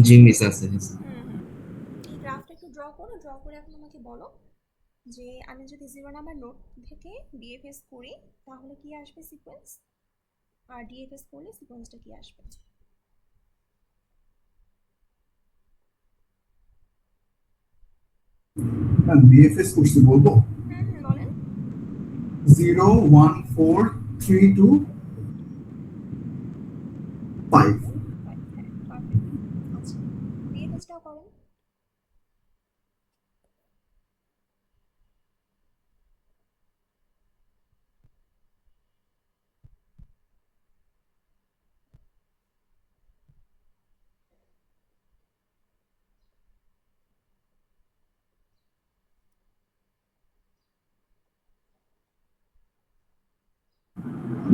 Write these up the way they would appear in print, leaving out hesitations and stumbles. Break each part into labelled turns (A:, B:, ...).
A: জি miss আছে miss.
B: হুম হুম। এই গ্রাফটা একটু ড্র করো, ড্র করে এখন আমাকে বলো যে আমি যদি 0 নাম্বার নোড থেকে ডিএফএস করি তাহলে কি আসবে সিকোয়েন্স, আর ডিএফএস করলে সিকোয়েন্সটা কি আসবে।
C: হ্যাঁ, বিএফএস করছি বলবো।
B: হুম হুম, বলেন।
C: 0 1 4 3 2 5।
B: 5, হ্যাঁ পারফেক্ট। আচ্ছা, ডিএফএসটাও করেন।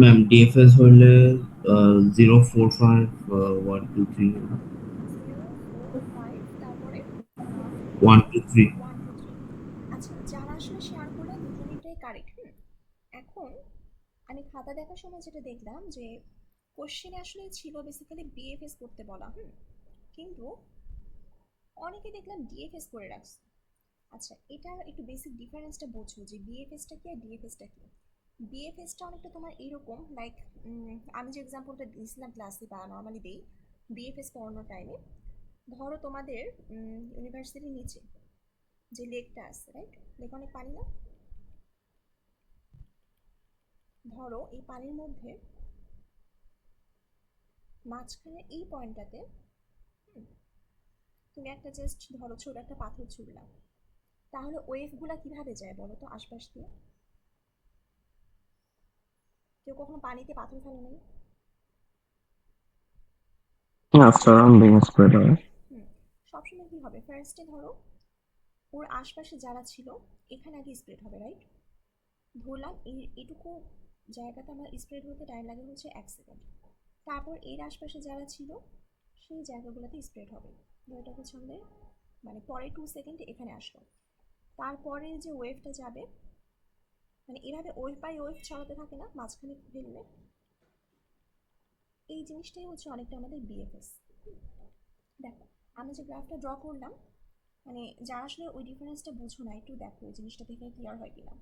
A: ম্যাম ডিএফএস হলে 0 4 5 1 2 3
B: 0 4 5, তারপরে
A: 1 2 3।
B: 1 2 3। আচ্ছা, যারা আসলে শেয়ার করলেন দুজনেরটাই কারেক্ট। হুম। এখন আমি খাতা দেখার সময় যেটা দেখলাম যে কোশ্চেনে আসলে ছিল বেসিক্যালি বিএফএস করতে বলা। হুম। কিন্তু অনেকে দেখলাম ডিএফএস করে রাখছে। আচ্ছা, এটার একটু বেসিক ডিফারেন্সটা বোঝো যে বিএফএসটা কি আর ডিএফএসটা কি। বিএফএসটা অনেকটা তোমার এরকম লাইক, আমি যে এক্সাম্পলটা দিয়েছিলাম ক্লাসে বা নর্মালি দেই বিএফএস পড়ানোর টাইমে। ধরো তোমাদের ইউনিভার্সিটির নিচে যে লেকটা আছে, রাইট? লেক অনেক পানি না? ধরো এই পানির মধ্যে মাঝখানে এই পয়েন্টটাতে তুমি একটা জাস্ট ধরো ছোট একটা পাথর ছুড়লা, তাহলে ওয়েভগুলা কিভাবে যায় বলো তো আশপাশ দিয়ে? কেউ কখনো পানিতে পাথর ফেলে নাই?
D: না, সারাউন্ডিং স্প্রেড হয়।
B: হুম। সবসময় কি হবে, ফার্স্টে ধরো ওর আশপাশে যারা ছিল এখানে আগে স্প্রেড হবে, রাইট? ধরলাম এই এটুকু জায়গাতে আমার স্প্রেড হতে টাইম লাগে হচ্ছে 1 সেকেন্ড। তারপর এর আশপাশে যারা ছিল সেই জায়গাগুলোতে স্প্রেড হবে। এটা হচ্ছে আমাদের মানে পরে 2 সেকেন্ড এখানে আসলো। তারপরে যে ওয়েভটা যাবে, মানে এভাবে ওয়েভ বাই ওয়েভ ছড়াতে থাকে না মাঝখানে ফেললে, এই জিনিসটাই হচ্ছে অনেকটা আমাদের বিএফএস। দেখো আমি যে গ্রাফটা ড্র করলাম, মানে যারা আসলে ওই ডিফারেন্সটা বুঝো না একটু দেখো ওই জিনিসটা থেকে ক্লিয়ার হয় কিনা।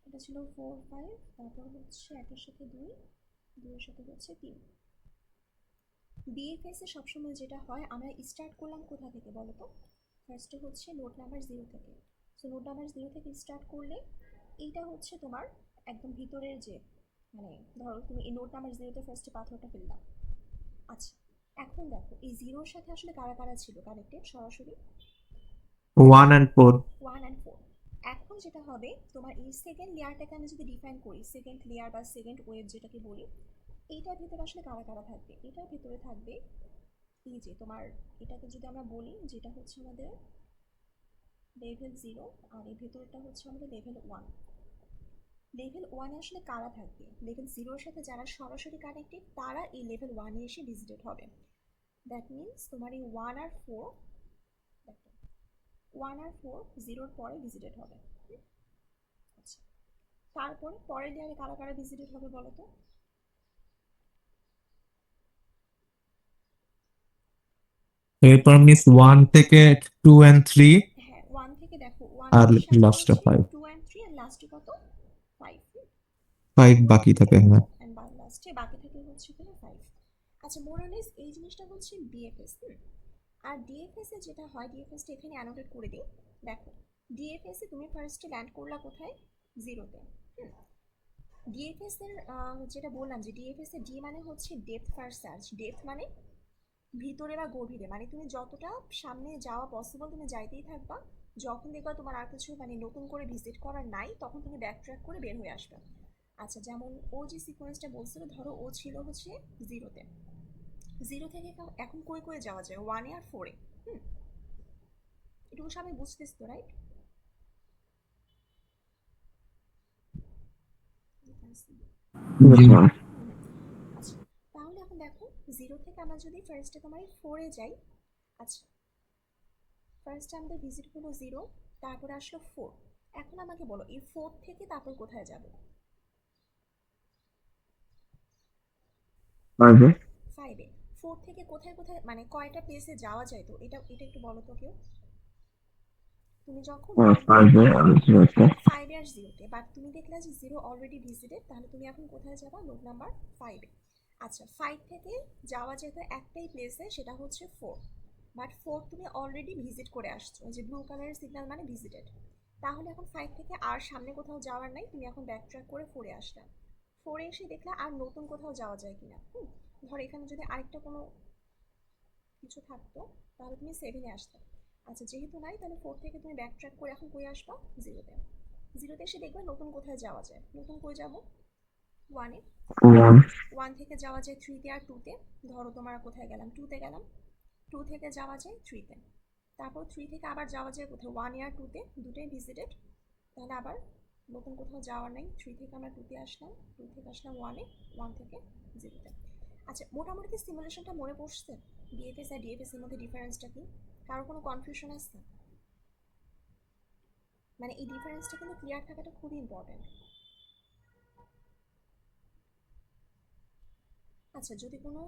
B: এটা ছিল 4 5, তারপর হচ্ছে একের সাথে 2, 2 এর সাথে হচ্ছে 3। বিএফএস এ সবসময় যেটা হয় আমরা স্টার্ট করলাম কোথা থেকে বলো তো? ফার্স্টে হচ্ছে নোট নাম্বার 0 থেকে। সো নোট নাম্বার 0 থেকে স্টার্ট করলে এইটা হচ্ছে তোমার একদম ভিতরের যে, মানে ধরো তুমি এই নোট নাম্বার 0তে ফার্স্টে পাথরটা ফেললাম। আচ্ছা, এখন দেখো এই জিরোর সাথে আসলে কারা কারা ছিল কানেক্টেড সরাসরি?
D: 1 and 4।
B: 1 and 4। এখন যেটা হবে তোমার এই সেকেন্ড লেয়ারটাকে আমি যদি ডিফাইন করি, সেকেন্ড লেয়ার বা সেকেন্ড ওয়েভ যেটাকে বলি, এইটার ভিতরে আসলে কারা কারা থাকবে? এটার ভিতরে থাকবে এই যে তোমার, এটাকে যদি আমরা বলি যেটা হচ্ছে আমাদের লেভেল 0, আর এই ভেতরটা হচ্ছে আমাদের লেভেল 1। লেভেল 1-এ আসলে কারা থাকবে? লেভেল 0-এর সাথে যারা সরাসরি কানেক্টেড তারা এই লেভেল 1-এ এসে ভিজিটেড হবে। দ্যাট মিনস তোমার এই 1 আর 4, দেখো 1 আর 4 0-র পরে ভিজিটেড হবে। আচ্ছা, তারপরে পরের লেয়ারে কারা কারা ভিজিটেড হবে বলো তো?
D: এরপর মিস 1 থেকে 2 and 3,
B: হ্যাঁ, 1 থেকে দেখো
D: আর
B: 1-এর সাথে
D: লাস্টে
B: হচ্ছে
D: 5।
B: 2 and 3, আর লাস্টে কত? 5।
D: 5
B: টু
D: বাকি থাকে,
B: অ্যান্ড
D: হ্যাঁ।
B: অ্যান্ড লাস্টে বাকি থাকে হচ্ছে কিনা 5। আচ্ছা, মোরালেস এই জিনিসটা হচ্ছে ডিএফএস। আর ডিএফএস এ যেটা হয়, ডিএফএস টা এখানে অ্যানোটেট করে দিই। দেখো ডিএফএস এ তুমি ফার্স্টে ল্যান্ড করলা কোথায়? 0-তে। ডিএফএস এর যেটা বললাম যে ডিএফএস এর ডি মানে হচ্ছে ডেপথ ফার্স্ট সার্চ। ডেপথ মানে ভিতরে বা গভীরে, মানে তুমি যতটা সামনে যাওয়া পসিবল তুমি যাইতেই থাকবা। যখন দেখবা তোমার আর কিছু মানে নতুন করে ভিজিট করার নাই তখন তুমি ব্যাক ট্র্যাক করে বের হয়ে আসবে। আচ্ছা, যেমন ও যে সিকোয়েন্সটা বলছিল, ধরো ও ছিল হচ্ছে 0-তে। 0 থেকে এখন কই কই যাওয়া যায়? 1-এ আর 4-এ। হুম। এটুকু সবাই বুঝতেছ তো, রাইট?
A: জি
D: বুঝলাম।
B: আচ্ছা, তাহলে এখন দেখো 0 থেকে আমরা যদি ফার্স্টে তোমার 4-এ যাই। আচ্ছা, ফার্স্টে আমাদের ভিজিট হলো 0, তারপরে আসলো 4। এখন আমাকে বলো এই 4 থেকে তারপর কোথায় যাবো?
D: 5-এ।
B: 5-এ। 4 থেকে কোথায় কোথায় মানে কয়টা প্লেসে যাওয়া যায়, তো এটা এটা একটু বলো তো কেউ। তুমি যখন
A: 5 আর 0
B: 5 আর 0-তে, বাট তুমি দেখলে যে 0 অলরেডি ভিজিটেড, তাহলে তুমি এখন কোথায় যাবা? নোড নাম্বার 5-এ। আচ্ছা 5 থেকে যাওয়া যেত একটাই প্লেসে, সেটা হচ্ছে 4, বাট 4 তুমি অলরেডি ভিজিট করে আসছো, যে ব্লু কালারের সিগন্যাল মানে ভিজিটেড। তাহলে এখন 5 থেকে আর সামনে কোথাও যাওয়ার নাই, তুমি এখন ব্যাক ট্র্যাক করে 4-এ আসলা। 4-এ এসে দেখলা আর নতুন কোথাও যাওয়া যায় কিনা। ধর এখানে যদি আরেকটা কোনো কিছু থাকতো তাহলে তুমি 7-এ আসতে। আচ্ছা যেহেতু নাই, তাহলে 4 থেকে তুমি ব্যাক ট্র্যাক করে এখন কই আসবা? 0-তে। 0-তে এসে দেখবে নতুন কোথায় যাওয়া যায়। নতুন কই যাবো? 1-এ। 1 থেকে যাওয়া যায় 3-তে আর 2-তে। ধরো তোমার কোথায় গেলাম? 2-তে গেলাম। 2 থেকে যাওয়া যায় 3-তে। তারপর 3 থেকে আবার যাওয়া যায় কোথায়? 1-এ আর 2-তে, দুটোই ভিজিটেড। তাহলে আবার নতুন কোথাও যাওয়ার নেই। 3 থেকে আমরা 2-তে আসলাম, 2 থেকে আসলাম 1-এ, 1 থেকে 0-তে। আচ্ছা মোটামুটি কি সিমুলেশনটা মনে পড়ছে? বিএফএস আর ডিএফএস এর মধ্যে ডিফারেন্সটা কি? কারো কোনো কনফিউশন আছে? মানে এই ডিফারেন্সটা কিন্তু ক্লিয়ার থাকাটা খুবই ইম্পর্টেন্ট। আচ্ছা যদি কোনো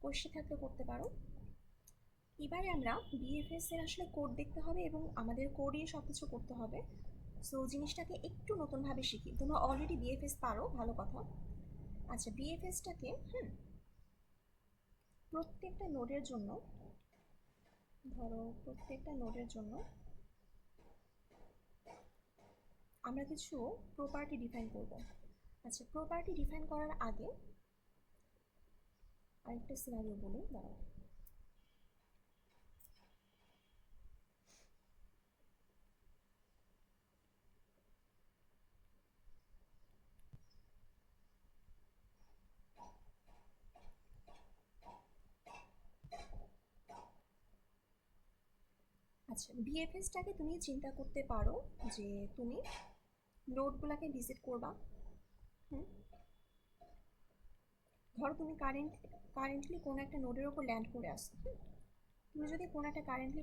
B: কোয়েশ্চেন থাকলে করতে পারো। এবারে আমরা বিএফএস এর আসলে কোড দেখতে হবে এবং আমাদের কোডই সব কিছু করতে হবে। সো জিনিসটাকে একটু নতুনভাবে শিখি। তোমরা অলরেডি বিএফএস পারো, ভালো কথা। আচ্ছা বিএফএসটাকে প্রত্যেকটা নোডের জন্য, ধরো প্রত্যেকটা নোডের জন্য আমরা কিছু প্রপার্টি ডিফাইন করব। আচ্ছা প্রপার্টি ডিফাইন করার আগে আরেকটা সিনারিও বলি, দাঁড়াও। আচ্ছা বিএফএসটাকে তুমি চিন্তা করতে পারো যে তুমি নোডগুলোকে ভিজিট করবা। হুম ধরো তুমি কারেন্টলি কোনো একটা নোডের ওপর ল্যান্ড করে আসছো। তুমি যদি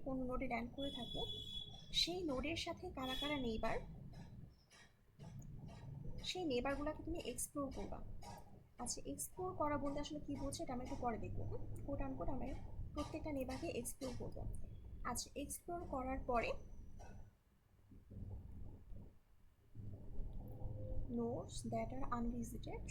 B: কোনো নোডে ল্যান্ড করে থাকো, সেই নোডের সাথে কারা কারা নেইবার, সেই নেবারগুলোকে তুমি এক্সপ্লোর করবা। আচ্ছা এক্সপ্লোর করা বলতে আসলে কি বলছে এটা আমরা একটু পরে দেখবো। কোট আনকোট আমরা প্রত্যেকটা নেবারকে এক্সপ্লোর করবো। আচ্ছা এক্সপ্লোর করার পরে nodes that are unvisited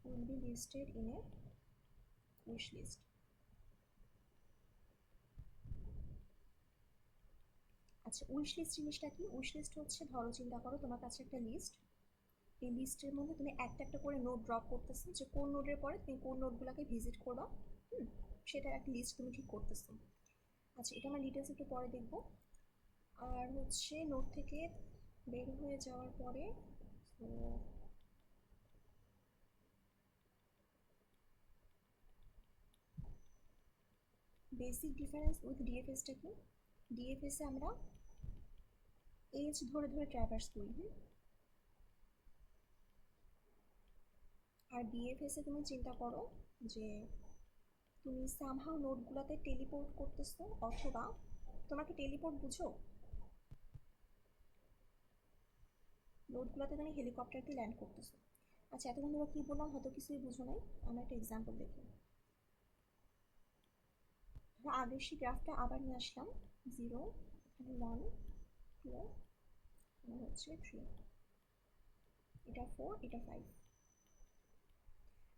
B: will be listed in a wish list. আচ্ছা উইশ লিস্ট জিনিসটা কি? উইশ লিস্ট হচ্ছে, ধরো চিন্তা করো তোমার কাছে একটা লিস্ট, এই লিস্টের মধ্যে তুমি একটা একটা করে নোট ড্রপ করতেছো, যে কোন নোটের পরে তুমি কোন নোটগুলোকে ভিজিট করবা, সেটার একটা লিস্ট তুমি ঠিক করতেছো। আচ্ছা এটা আমরা ডিটেলস একটু পরে দেখবো। আর হচ্ছে নোট থেকে বের হয়ে যাওয়ার পরে বেসিক ডিফারেন্স উইথ ডিএফএসটা কি? ডিএফএসে আমরা এজ ধরে ধরে ট্র্যাভার্স করি, আর বিএফএসে তুমি চিন্তা করো যে তুমি সামহাও নোটগুলোতে টেলিপোর্ট করতেছো, অথবা তোমাকে টেলিপোর্ট বুঝো? নোটগুলোতে তুমি হেলিকপ্টার দিয়ে ল্যান্ড করতেছো। আচ্ছা এতক্ষণ ধরো কি বললাম হয়তো কিছুই বুঝো নাই, আমরা একটা এক্সাম্পল দেখি। আগের সেই গ্রাফটা আবার নিয়ে আসলাম। 0, 1, 2, হচ্ছে 3, এটা 4, এটা 5।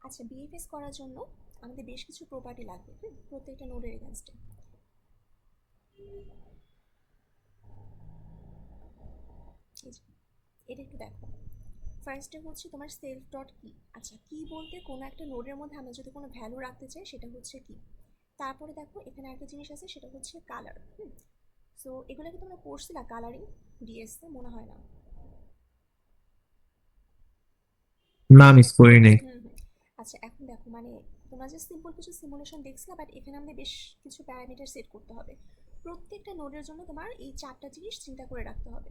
B: আচ্ছা বিএফএস করার জন্য আমাদের বেশ কিছু প্রপার্টি লাগবে প্রত্যেকটা নোডের এগেনস্টে। এটা একটু দেখো। ফার্স্টে হচ্ছে তোমার সেলফ ডট কি। আচ্ছা কি বলতে কোনো একটা নোডের মধ্যে আমরা যদি কোনো ভ্যালু রাখতে চাই সেটা হচ্ছে কি। তারপরে দেখো এখানে একটা জিনিস আছে, সেটা হচ্ছে কালার। সো এগুলো কি তোমরা পড়ছিলা? কালারিং ডিএসএ মনে হয় না।
D: না মিস করি নাই।
B: আচ্ছা এখন দেখো মানে তোমরা যে সিম্পল কিছু সিমুলেশন দেখছিলা, বাট এখানে আমাদের বেশ কিছু প্যারামিটার সেট করতে হবে। প্রত্যেকটা নোডের জন্য তোমার এই 4টা জিনিস চিন্তা করে রাখতে হবে।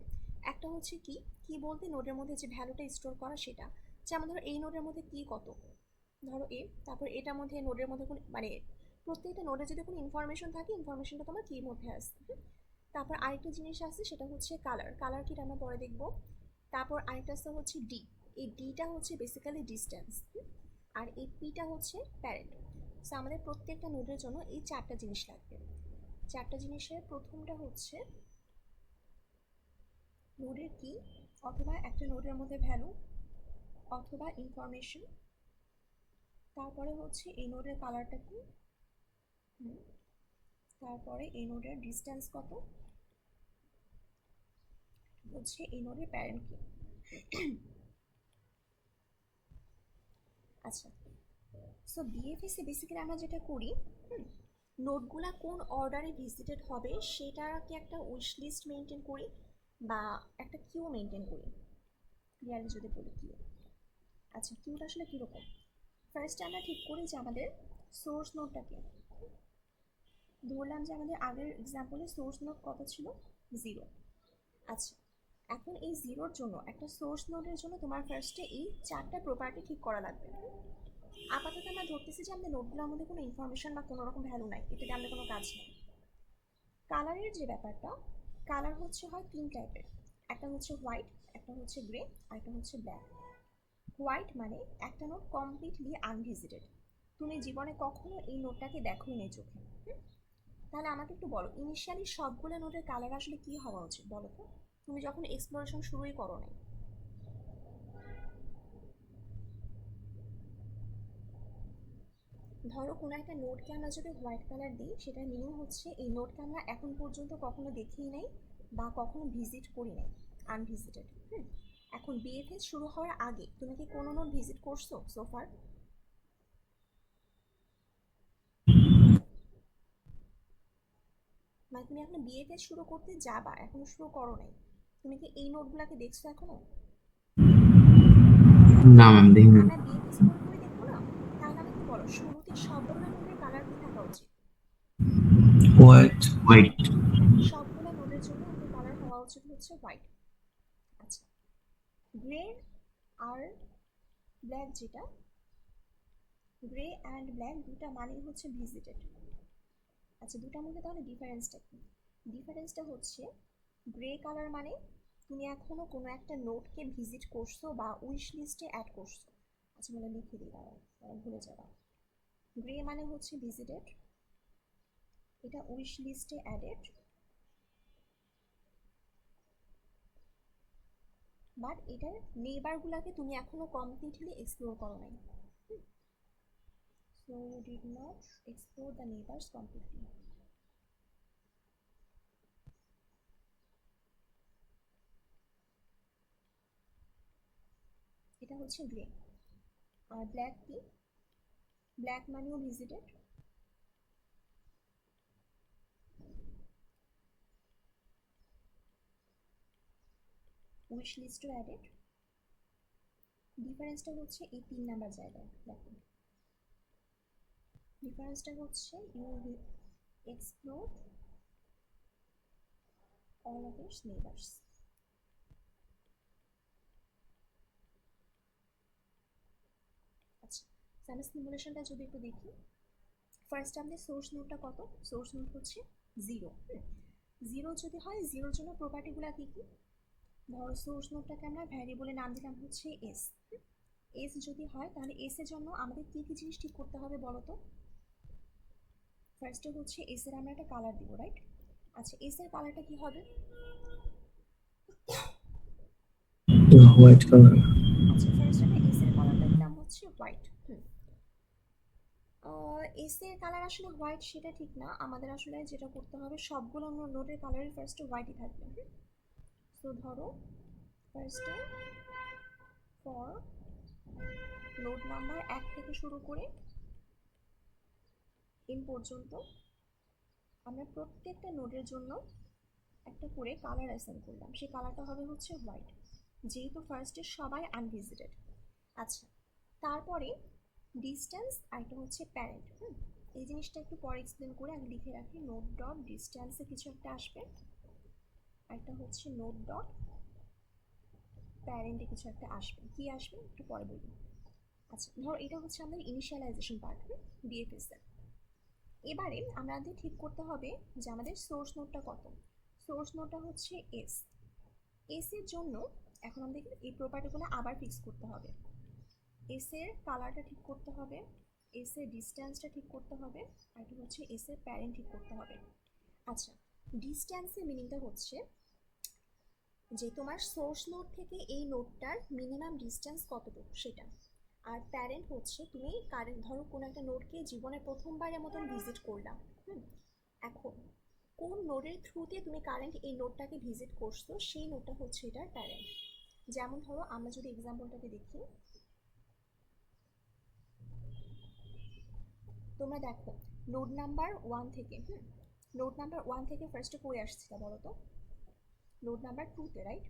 B: একটা হচ্ছে কি, কি বলতে নোডের মধ্যে যে ভ্যালুটা স্টোর করা সেটা। যেমন ধরো এই নোডের মধ্যে কি কত, ধরো এ, তারপর এটার মধ্যে নোডের মধ্যে কোনো মানে প্রত্যেকটা নোডে যদি কোনো ইনফরমেশন থাকে, ইনফরমেশনটা তোমার কির মধ্যে আসছে। তারপর আরেকটা জিনিস আছে সেটা হচ্ছে কালার। কালার কি আমরা পরে দেখব। তারপর আরেকটা আছে হচ্ছে ডি। এই ডিটা হচ্ছে বেসিক্যালি ডিস্টেন্স, আর এই পিটা হচ্ছে প্যারেন্ট। সো আমাদের প্রত্যেকটা নোডের জন্য এই চারটা জিনিস লাগবে। চারটা জিনিসের প্রথমটা হচ্ছে নোডের কি, অথবা একটা নোডের মধ্যে ভ্যালু অথবা ইনফরমেশন। তারপরে হচ্ছে এই নোডের কালারটা কি, তারপরে এই নোডের ডিস্টেন্স কত, হচ্ছে এই নোডের প্যারেন্ট কি। আচ্ছা, সো বিএফএসে বেসিক্যালি আমরা যেটা করি, নোটগুলা কোন অর্ডারে ভিজিটেড হবে সেটাকে একটা উইশ লিস্ট মেনটেন করি বা একটা কিউ মেনটেন করি। ক্লিয়ারলি যদি বলি কিউ। আচ্ছা, কিউটা আসলে কীরকম, ফার্স্টে আমরা ঠিক করি যে আমাদের সোর্স নোটটাকে, ধরলাম যে আমাদের আগের এক্সাম্পলে সোর্স নোট কত ছিল, 0। আচ্ছা, এখন এই 0-র জন্য একটা সোর্স নোটের জন্য তোমার ফার্স্টে এই চারটা প্রপার্টি ঠিক করা লাগবে। আপাতত আমরা ধরতেছি যে আমাদের নোটগুলোর মধ্যে কোনো ইনফরমেশন বা কোনো রকম ভ্যালু নাই, এটাতে আমাদের কোনো কাজ নেই। কালারের যে ব্যাপারটা, কালার হচ্ছে হয় 3 টাইপের, একটা হচ্ছে হোয়াইট, একটা হচ্ছে গ্রে, আর একটা হচ্ছে ব্ল্যাক। হোয়াইট মানে একটা নোট কমপ্লিটলি আনভিজিটেড, তুমি জীবনে কখনো এই নোটটাকে দেখোই নেই চোখে। তাহলে আমাকে একটু বলো, ইনিশিয়ালি সবগুলো নোটের কালার আসলে কি হওয়া উচিত বলো তো, তুমি যখন এক্সপ্লোরেশন শুরুই করো নাই। ধরো কোনো একটা নোটকে আমরা যদি হোয়াইট কালার দিই, সেটার মিনিং হচ্ছে এই নোটকে আমরা এখন পর্যন্ত কখনো দেখিই নাই বা কখনো ভিজিট করি নাই, আনভিজিটেড। এখন বিএফএস শুরু হওয়ার আগে তুমি কি কোনো নোট ভিজিট করছো সোফার? মানে তুমি এখন বিএফএস শুরু করতে যাবা, এখনো শুরু করো নাই, তুমি কি এই নোটগুলোকে দেখছো এখনো?
A: না ম্যাম দেখিনি।
B: আমরা বিএফএস করে করে দেখবো না? তাহলে আমাকে বলো, শুরুতে সবগুলো নোটের কালার কি থাকা উচিত?
A: White white.
B: সবগুলো নোটের জন্য আমাদের কালার হওয়া উচিত হচ্ছে হোয়াইট। আচ্ছা, গ্রে আর ব্ল্যাক, যেটা গ্রে অ্যান্ড ব্ল্যাক দুটা মানেই হচ্ছে ভিজিটেড। আচ্ছা, দুটার মধ্যে তাহলে ডিফারেন্সটা কি? ডিফারেন্সটা হচ্ছে গ্রে কালার মানে তুমি এখনো কোনো একটা নোটকে ভিজিট করছো বা উইশ লিস্টে অ্যাড করছো। আচ্ছা, মানে লিখে দিই, দাঁড়াও ভুলে যাবা। গ্রে মানে হচ্ছে ভিজিটেড, এটা উইশ লিস্টে অ্যাডেড, বাট এটার নেইবারগুলোকে তুমি এখনো কমপ্লিটলি এক্সপ্লোর করো নাই। So you did not explore the neighbors completely. এটা হচ্ছে গ্রে। আর ব্ল্যাক কি? ব্ল্যাক মানেও ভিজিটেড, উইশ লিস্টও অ্যাডেড। ডিফারেন্সটা হচ্ছে এই 3 নাম্বার জায়গায় দেখো, ডিফারেন্সটা হচ্ছে you explore all of its neighbours. আচ্ছা, আমরা সিমুলেশনটা যদি একটু দেখি, ফার্স্ট আমাদের সোর্স নোটটা কত, সোর্স নোট হচ্ছে 0। 0 যদি হয়, 0-র জন্য প্রপার্টিগুলো কী কী, ধরো সোর্স নোটটাকে আমরা ভ্যারিয়েবলের নাম দিলাম হচ্ছে এস। এস যদি হয় তাহলে এস এর জন্য আমাদের কী কী জিনিস ঠিক করতে হবে বলো তো। ফার্স্টে হচ্ছে এস এর আমরা একটা কালার দিব, রাইট? আচ্ছা, এস এর কালারটা কি হবে?
A: White colour.
B: আচ্ছা, ফার্স্ট আমরা এস এর কালারটা দিলাম হচ্ছে হোয়াইট। এস এর কালার আসলে হোয়াইট সেটা ঠিক না, আমাদের আসলে যেটা করতে হবে সবগুলো নোটের কালারই ফার্স্টে হোয়াইটই থাকবে। তো ধরো ফার্স্টে ফর নোট নাম্বার 1 থেকে শুরু করে এন পর্যন্ত আমরা প্রত্যেকটা নোটের জন্য একটা করে কালার অ্যাসাইন করলাম, সেই কালারটা হবে হচ্ছে হোয়াইট, যেহেতু ফার্স্টে সবাই আনভিজিটেড। আচ্ছা, তারপরে ডিস্টেন্স আর এটা হচ্ছে প্যারেন্ট। এই জিনিসটা একটু পরে এক্সপ্লেন করে আগে লিখে রাখি, নোট ডট ডিস্টেন্সে কিছু একটা আসবে, একটা হচ্ছে নোট ডট প্যারেন্টে কিছু একটা আসবে, কি আসবে একটু পরে বলি। আচ্ছা, ধরো এটা হচ্ছে আমাদের ইনিশিয়ালাইজেশন পার্ট বিএফএস এর। এবারে আমাদের ঠিক করতে হবে যে আমাদের সোর্স নোটটা কত। সোর্স নোডটা হচ্ছে এস। এস এর জন্য এখন আমাদের এই প্রপার্টিগুলো আবার ফিক্স করতে হবে। এস এর কালারটা ঠিক করতে হবে, এস এর ডিস্টেন্সটা ঠিক করতে হবে, আর এটা হচ্ছে এস এর প্যারেন্ট ঠিক করতে হবে। আচ্ছা, ডিস্টেন্সের মিনিংটা হচ্ছে যে তোমার সোর্স নোড থেকে এই নোডটার মিনিমাম ডিস্টেন্স কতটুকু সেটা। আর প্যারেন্ট হচ্ছে তুমি কারেন্ট ধরো কোনো একটা নোডকে জীবনে প্রথমবারের মতন ভিজিট করলাম। এখন কোন নোডের থ্রুতে তুমি কারেন্ট এই নোডটাকে ভিজিট করছো সেই নোডটা হচ্ছে এটার প্যারেন্ট। যেমন ধরো আমরা যদি এক্সাম্পলটাকে দেখি, তোমরা দেখো নোড নাম্বার 1 থেকে নোড নাম্বার 1 থেকে ফার্স্টে কই আসছিল বলো তো? নোড নাম্বার 2তে, রাইট?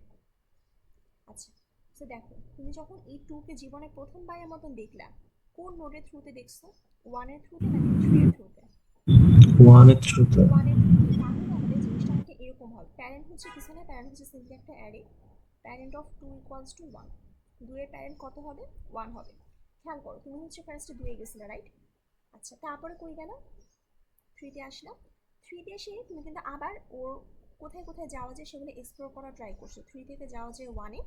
B: আচ্ছা, তো দেখো তুমি যখন এই 2কে জীবনে প্রথমবারের মতন দেখলা, কোন নোডের থ্রুতে দেখছো? 1 এর থ্রুতে নাকি 3 এর থ্রুতে?
A: 1 এর থ্রুতে।
B: 1 এর থ্রুতে। তাহলে আমাদের জিনিসটা অনেকটা এরকম হয়, প্যারেন্ট হচ্ছে কিছু না, প্যারেন্ট হচ্ছে সিম্পলি একটা array, parent of 2 equals to 1। 2 এর প্যারেন্ট কত হবে? 1 হবে। খেয়াল করো তুমি হচ্ছে ফার্স্টে 2 এ গেছিলে, রাইট? আচ্ছা, তারপরে কই গেল? 3তে আসলাম। 3তে এসে তুমি কিন্তু আবার ওর কোথায় কোথায় যাওয়া যায় সেগুলো এক্সপ্লোর করার ট্রাই করছো। 3 থেকে যাওয়া যায় 1-এ,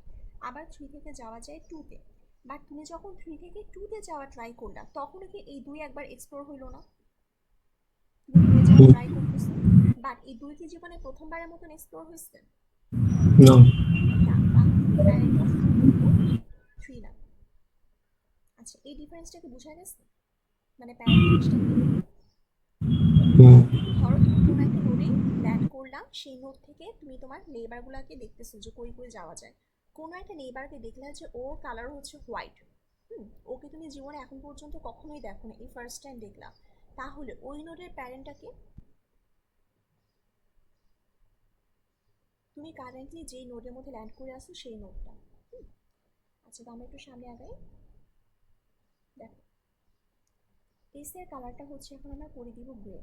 B: আবার 3 থেকে যাওয়া যায় 2-তে। বাট তুমি যখন 3 থেকে 2-তে যাওয়া ট্রাই করলা তখন কি এই 2 একবার এক্সপ্লোর হইলো না? তুমি 2-এ যাওয়া ট্রাই করতেছো, বাট এই 2 কি জীবনে প্রথমবারের মতন এক্সপ্লোর হয়েছে?
A: নো।
B: না, তাহলে প্যারেন্ট অফ 2 কিন্তু 3 না। আচ্ছা, এই ডিফারেন্সটাকে বোঝা গেছে? মানে প্যারেন্ট জিনিসটা কি? ধরো তুমি কোনো একটা নোডে ল্যান্ড করলাম, সেই নোড থেকে তুমি তোমার নেইবারগুলোকে দেখতেছো যে কই কই যাওয়া যায়। কোনো একটা নেইবারকে দেখলে যে ওর কালার হচ্ছে হোয়াইট, ওকে তুমি জীবনে এখন পর্যন্ত কখনোই দেখো না, এই ফার্স্ট টাইম দেখলাম, তাহলে ওই নোডের প্যারেন্টটাকে তুমি কারেন্টলি যেই নোডের মধ্যে ল্যান্ড করে আসো সেই নোডটা। আচ্ছা, তো আমরা একটু সামনে আগাই। দেখো এস এর কালারটা হচ্ছে এখন আমরা করে দিব গ্রে।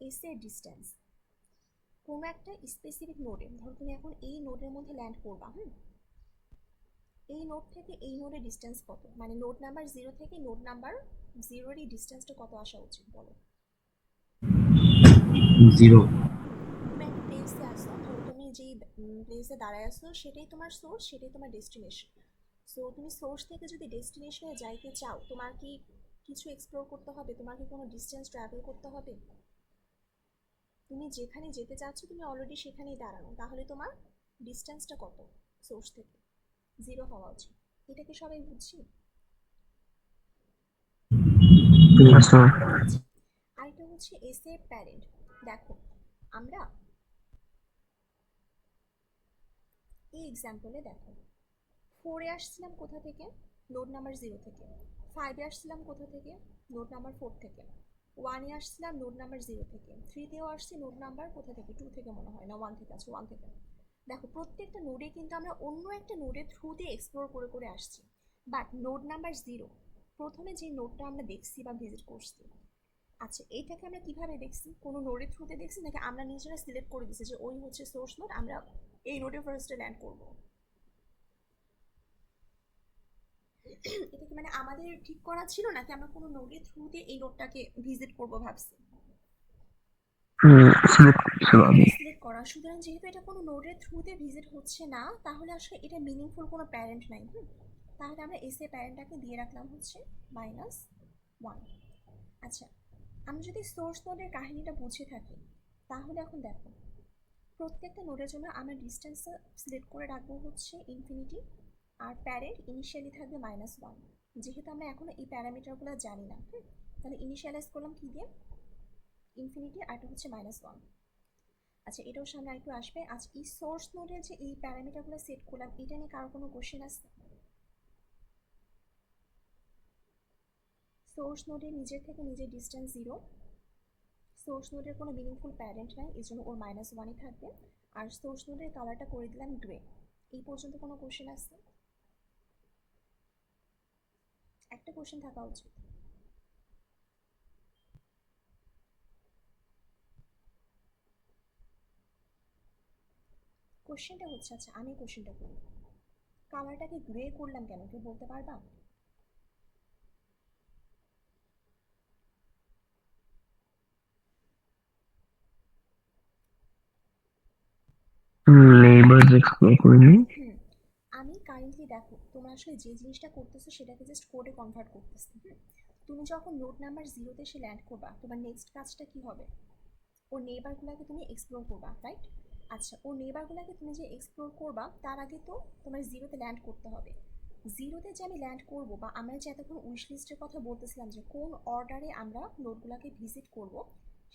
B: এস এর ডিস্টেন্স কোনো একটা স্পেসিফিক নোডে, ধরো তুমি এখন এই নোডের মধ্যে ল্যান্ড করবা, এই নোড থেকে এই নোডের ডিস্টেন্স কত? মানে নোড নাম্বার 0 থেকে নোড নাম্বার 0 এর ডিস্টেন্সটা কত আসা উচিত বলো?
A: 0।
B: তুমি একটা প্লেসে আসো, ধরো তুমি যেই প্লেসে দাঁড়ায় আসো সেটাই তোমার সোর্স, সেটাই তোমার ডেস্টিনেশন। সো তুমি সোর্স থেকে যদি ডেস্টিনেশনে যাইতে চাও, তোমার কি কিছু এক্সপ্লোর করতে হবে? তোমার কি কোনো ডিস্টেন্স ট্রাভেল করতে হবে? তুমি যেখানে যেতে চাচ্ছ তুমি অলরেডি সেখানেই দাঁড়ানো, তাহলে তোমার ডিস্টেন্সটা কত সোর্স থেকে? 0 হওয়া উচিত। এটা কি সবাই বুঝছি?
A: আচ্ছা।
B: আরেকটা হচ্ছে এস এর প্যারেন্ট। দেখো আমরা এই এক্সাম্পলে দেখো 4-এ আসছিলাম কোথা থেকে? নোড নাম্বার 0 থেকে। 5-এ আসছিলাম কোথা থেকে? নোড নাম্বার 4 থেকে। 1-এ আসছিলাম নোড নাম্বার 0 থেকে। 3-তেও আসছি নোড নাম্বার কোথা থেকে? 2 থেকে মনে হয়, না 1 থেকে আছে, 1 থেকে। দেখো প্রত্যেকটা নোডে কিন্তু আমরা অন্য একটা নোডের থ্রু দিয়ে এক্সপ্লোর করে করে আসছি। বাট নোড নাম্বার 0 প্রথমে যে নোডটা আমরা দেখছি বা ভিজিট করছি, আচ্ছা এইটাকে আমরা কিভাবে দেখছি? কোনো নোডের থ্রুতে দেখছি নাকি আমরা নিজেরা সিলেক্ট করে দিচ্ছি যে ওই হচ্ছে সোর্স নোড, আমরা এই নোডে ফার্স্টে ল্যান্ড করবো? এটা কি মানে আমাদের ঠিক করা ছিল নাকি আমরা কোনো নোডের থ্রুতে এই নোডটাকে ভিজিট করবো ভাবছি? সিলেক্ট করা। সুতরাং যেহেতু এটা কোনো নোডের থ্রুতে ভিজিট হচ্ছে না, তাহলে আসলে এটা মিনিংফুল কোনো প্যারেন্ট নাই। তাহলে আমরা এস এ প্যারেন্টটাকে দিয়ে রাখলাম হচ্ছে -1। আচ্ছা, আমি যদি সোর্স নোডের কাহিনীটা বুঝে থাকি, তাহলে এখন দেখো প্রত্যেকটা নোডের জন্য আমরা ডিস্টেন্সটা সিলেক্ট করে রাখবো হচ্ছে ইনফিনিটি, আর প্যারেন্ট ইনিশিয়ালি থাকবে -1। যেহেতু আমরা এখনো এই প্যারামিটারগুলো জানি না, তাহলে ইনিশিয়ালাইজ করলাম কি দিয়ে? ইনফিনিটি, আর এটা হচ্ছে -1। আচ্ছা, এটাও সামনে আরেকটু আসবে। আজ এই সোর্স নোডে যে এই প্যারামিটারগুলো সেট করলাম, এটা নিয়ে কারো কোনো কোশ্চেন আছে? সোর্স নোডে নিজের থেকে নিজের ডিস্টেন্স 0, সোর্স নোডের কোনো মিনিংফুল প্যারেন্ট নাই, এই জন্য ওর -1ই থাকবে। আর সোর্স নোডের কালারটা করে দিলাম গ্রে। এই পর্যন্ত কোনো কোশ্চেন আছে? একটা কোশ্চেন থাকা উচিত। কোশ্চেনটা হচ্ছে, আচ্ছা আমি কোশ্চেনটা করি, কালারটাকে গ্রে করলাম কেন কেউ বলতে পারবা?
A: ওয়ার্ডস এক্সপ্লোর করে নিই।
B: আমি কারেন্টলি দেখো তোমরা আসলে যে জিনিসটা করতেছো সেটাকে জাস্ট কোডে কনভার্ট করতেছো। তুমি যখন নোড নাম্বার 0-তে এসে ল্যান্ড করবা, তোমার নেক্সট কাজটা কি হবে? ওর নেইবারগুলোকে তুমি এক্সপ্লোর করবা, রাইট? আচ্ছা, ওর নেইবারগুলোকে তুমি যে এক্সপ্লোর করবা তার আগে তো তোমার 0-তে ল্যান্ড করতে হবে। 0-তে যে আমি ল্যান্ড করবো, বা আমরা যে এতক্ষণ উইশ লিস্টের কথা বলতেছিলাম যে কোন অর্ডারে আমরা নোডগুলোকে ভিজিট করব,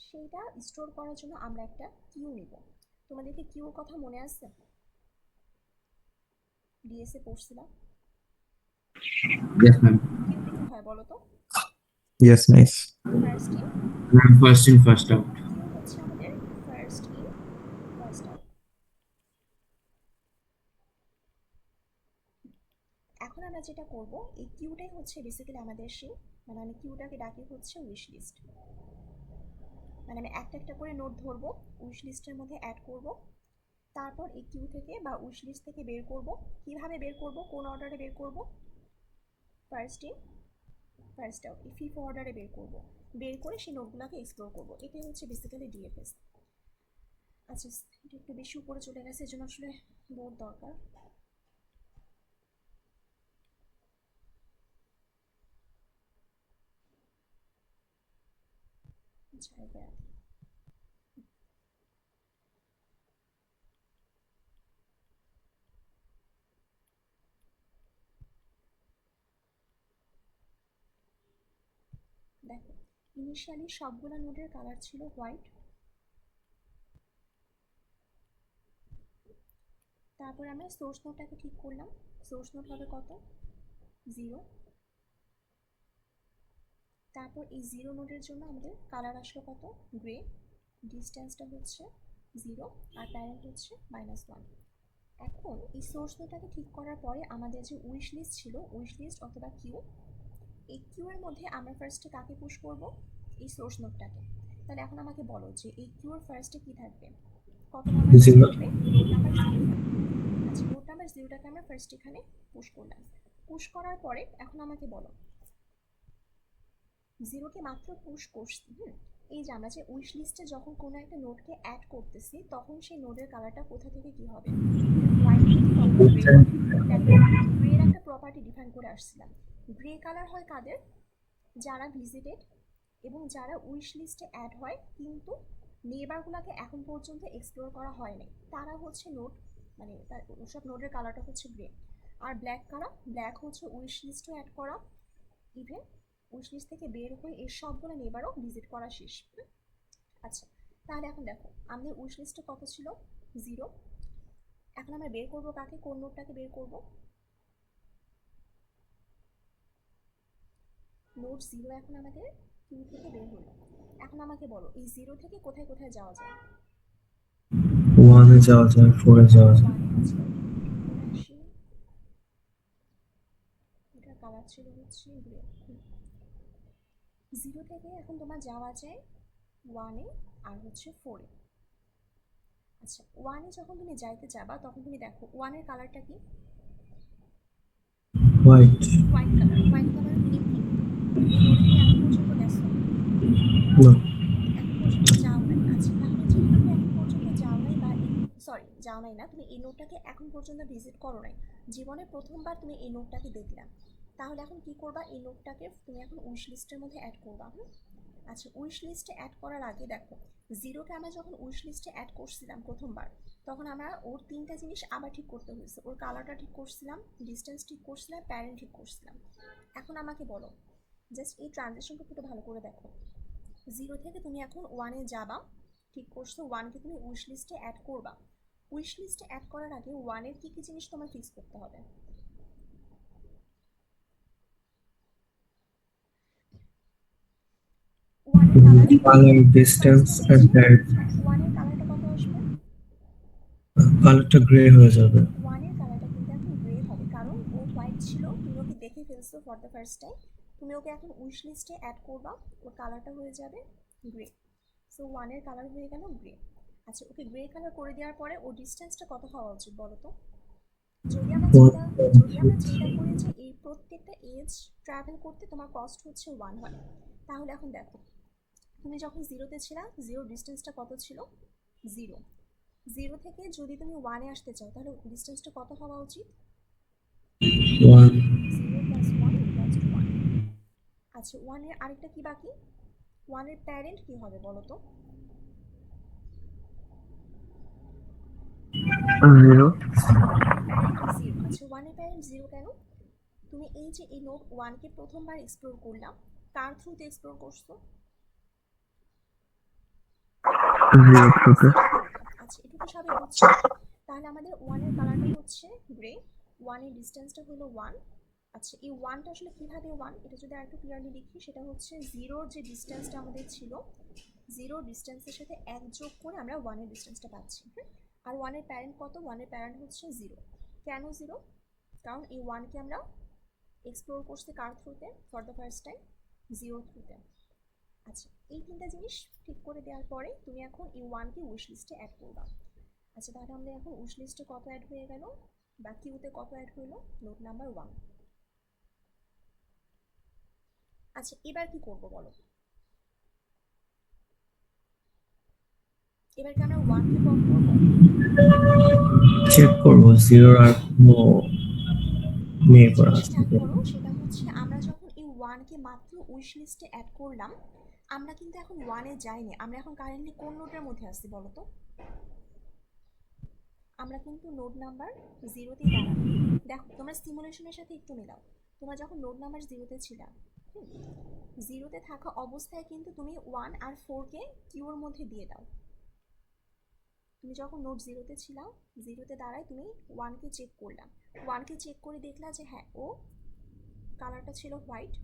B: সেইটা স্টোর করার জন্য আমরা একটা কিউ নিব। তোমাদেরকে কিউর কথা মনে আছে? ডিএসএ পড়ছিলাম।
E: Yes, ma'am.
B: কিউতে কি হয় বলো তো?
D: Yes miss.
B: First in,
E: Ma'am, first in, first out.
B: Queue হচ্ছে আমাদের ফার্স্ট ইন ফার্স্ট আউট। এখন আমরা যেটা করব, এই কিউটাই হচ্ছে বেসিক্যালি আমাদের সেই, মানে আমি কিউটাকে ডাকি হচ্ছে উইশ লিস্ট। মানে আমি একটা একটা করে নোট ধরবো, উইশ লিস্টের মধ্যে অ্যাড করব, তারপর এই কিউ থেকে বা উইশ লিস্ট থেকে বের করব। কিভাবে বের করব, কোন অর্ডারে বের করব? ফার্স্ট ইন ফার্স্ট আউট, এই ফিফ অর্ডারে বের করব। বের করে সেই নোটগুলোকে এক্সপ্লোর করব। এটাই হচ্ছে বেসিক্যালি ডিএফএস। আচ্ছা, এটা একটু বেশি উপরে চলে গেছে, এজন্য আসলে বোর্ড দরকার। আচ্ছা, এবার দেখো, ইনিশিয়ালি সবগুলো নোটের কালার ছিল হোয়াইট। তারপর আমরা সোর্স নোটটাকে ঠিক করলাম। সোর্স নোট হবে কত? 0। তারপর এই 0 নোটের জন্য আমাদের কালার আসলো কত? গ্রে। ডিস্টেন্সটা হচ্ছে 0 আর প্যারেন্ট হচ্ছে -1। এখন এই সোর্স নোটটাকে ঠিক করার পরে আমাদের যে উইশ লিস্ট ছিল, উইশ লিস্ট অথবা কিউ, এই কিউ এর মধ্যে আমরা ফার্স্টে কাকে পুশ করব? এই সোর্স নোটটাকে। তাহলে এখন আমাকে বলো যে এই কিউ এর ফার্স্টে কি থাকবে? কত নাম্বার
A: Zero.
B: থাকবে? নোট নাম্বার 0 থাকবে। আচ্ছা, নোট নাম্বার 0টাকে আমরা ফার্স্ট এখানে পুশ করলাম। পুশ করার পরে এখন আমাকে বলো, 0কে মাত্র পুশ করছি, এই যে আমরা যে উইশ লিস্টে যখন কোনো একটা নোটকে অ্যাড করতেছি, তখন সেই নোটের কালারটা কোথা থেকে কি হবে? হোয়াইট থেকে কখন গ্রে হবে? দেখো, গ্রের একটা প্রপার্টি ডিফাইন করে আসছিলাম। গ্রে কালার হয় কাদের? যারা ভিজিটেড এবং যারা উইশ লিস্টে অ্যাড হয় কিন্তু নেইবারগুলোকে এখন পর্যন্ত এক্সপ্লোর করা হয়নি, তারা হচ্ছে নোট, মানে তার ওসব নোটের কালারটা হচ্ছে গ্রে। আর ব্ল্যাক কালার, ব্ল্যাক হচ্ছে উইশ লিস্টও অ্যাড করা, ইভেন উইশ লিস্ট থেকে বের হয়ে এর সবগুলো নেবারও ভিজিট করা শেষ। আচ্ছা, তাহলে এখন দেখো আমাদের উইশ লিস্টে কত ছিল? 0। এখন আমরা বের করবো কাকে, কোন নোটটাকে বের করব? নোট 0 এখন আমাদের কিউ থেকে বের হলো। এখন আমাকে বলো এই 0 থেকে কোথায় কোথায় যাওয়া যায়?
A: 1-এ যাওয়া যায়, 4-এ যাওয়া যায়।
B: 1-এ আছে, এখানে আসি, এটার কালার ছিল হচ্ছে গ্রে। 0 থেকে এখন তোমার যাওয়া যায় 1-এ আর হচ্ছে 4-এ। আচ্ছা, 1-এ যখন তুমি যাইতে যাবা তখন তুমি দেখো 1-এর কালারটা কি?
A: White.
B: White colour. White colour meaning কি? এই নোটে তুমি এখন পর্যন্ত গেছো?
A: না।
B: এখন পর্যন্ত যাও নাই। আচ্ছা, তাহলে যেহেতু তুমি এখন পর্যন্ত যাও নাই, বা এই, সরি যাও নাই না, তুমি এই নোটটাকে এখন পর্যন্ত ভিজিট করো নাই, জীবনে প্রথমবার তুমি এই নোটটাকে দেখলা, তাহলে এখন কি করবা? এই নোটটাকে তুমি এখন উইশ লিস্টের মধ্যে অ্যাড করবা। আচ্ছা, উইশ লিস্টে অ্যাড করার আগে দেখো, 0কে আমরা যখন উইশ লিস্টে অ্যাড করছিলাম প্রথমবার, তখন আমরা ওর 3টা জিনিস আবার ঠিক করতে হয়েছে। ওর কালারটা ঠিক করছিলাম, ডিস্টেন্স ঠিক করছিলাম, প্যারেন্ট ঠিক করছিলাম। এখন আমাকে বলো, জাস্ট এই ট্রানজেকশনটা একটু ভালো করে দেখো। 0 থেকে তুমি এখন 1-এ যাবা, ঠিক করছো, 1কে তুমি উইশ লিস্টে অ্যাড করবা। উইশ লিস্টে অ্যাড করার আগে 1-এর কী কী জিনিস তোমার ফিক্স করতে হবে? 1-এর colour,
A: colour, distance and parent.
B: 1-এর কালারটা কত আসবে?
A: কালারটা গ্রে হয়ে যাবে।
B: 1-এর কালারটা কিন্তু এখন গ্রে হবে, কারণ ও হোয়াইট ছিল, তুমি ওকে দেখে ফেলছো ফর দ্য ফার্স্ট টাইম, তুমি ওকে এখন উইশ লিস্টে অ্যাড করবা, ওর কালারটা হয়ে যাবে গ্রে। সো 1-এর কালার হয়ে গেল গ্রে। আচ্ছা, ওকে গ্রে কালার করে দেওয়ার পরে ওর ডিস্টেন্সটা কত হওয়া উচিত বলো তো? যদি আমরা চিন্তা করি যে এই প্রত্যেকটা এজ ট্রাভেল করতে তোমার কস্ট হচ্ছে 1 হয়, তাহলে এখন দেখো তুমি যখন 0-তে ছিলা, 0 ডিস্টেন্সটা কত ছিল? 0। 0 থেকে যদি তুমি 1-এ আসতে চাও তাহলে ডিস্টেন্সটা কত হওয়া উচিত?
A: 1
B: 0 প্লাস 1 ইকুয়ালস টু 1। আচ্ছা 1-এর আরেকটা কি বাকি? 1-এর প্যারেন্ট কি হবে বলো তো?
A: 0
B: প্যারেন্ট 0। আচ্ছা 1-এর প্যারেন্ট 0 কেন? তুমি এই যে এই নোড 1-কে প্রথমবার এক্সপ্লোর করলাম, কার থ্রুতে এক্সপ্লোর করছো?
A: 0 থেকে
B: আচ্ছা এটুকু সবাই বুঝছো? তাহলে আমাদের 1-এর কালারটা হচ্ছে গ্রে, 1-এর ডিস্টেন্সটা হলো 1। আচ্ছা এই 1টা আসলে কিভাবে 1 এটা যদি আরেকটু ক্লিয়ারলি লিখি, সেটা হচ্ছে 0-র যে ডিস্টেন্সটা আমাদের ছিল, 0 ডিস্টেন্সের সাথে 1 যোগ করে আমরা 1-এর ডিস্টেন্সটা পাচ্ছি। আর 1-এর প্যারেন্ট কত? 1-এর প্যারেন্ট হচ্ছে 0। কেন 0? কারণ এই 1-কে আমরা এক্সপ্লোর করছি কার থ্রুতে ফর দ্য ফার্স্ট টাইম? 0 থ্রুতে। আচ্ছা এই তিনটা জিনিস ঠিক করে দেওয়ার পরে তুমি এখন এই 1-কে উইশ লিস্টে অ্যাড করবা। আচ্ছা তাহলে আমাদের এখন উইশ লিস্টে কত অ্যাড হয়ে গেল বা কিউতে কত অ্যাড হলো? Note number 1। আচ্ছা এবার কি করব বলো? এবার কি আমরা 1-কে পপ করবো?
A: চেক করব 0 আর কোনো নেই
B: একটা
A: করা
B: জিনিস
A: আছে
B: খেয়াল
A: কিনা।
B: করো, সেটা হচ্ছে আমরা যখন এই 1-কে মাত্র উইশ লিস্টে অ্যাড করলাম, আমরা কিন্তু এখন 1-এ যাইনি। আমরা এখন কারেন্টলি কোন নোটের মধ্যে আছি বলো তো? আমরা কিন্তু নোড নাম্বার 0তেই দাঁড়াবো। দেখো তোমরা সিমুলেশনের সাথে একটু মেলাও। তোমরা যখন নোড নাম্বার 0তে ছিলা, 0তে থাকা অবস্থায় কিন্তু তুমি 1 আর 4-কে কিউর মধ্যে দিয়ে দাও। তুমি যখন নোড 0তে ছিলা, 0তে দাঁড়ায় তুমি 1-কে চেক করলাম, 1-কে চেক করে দেখলা যে হ্যাঁ ও কালারটা ছিল হোয়াইট,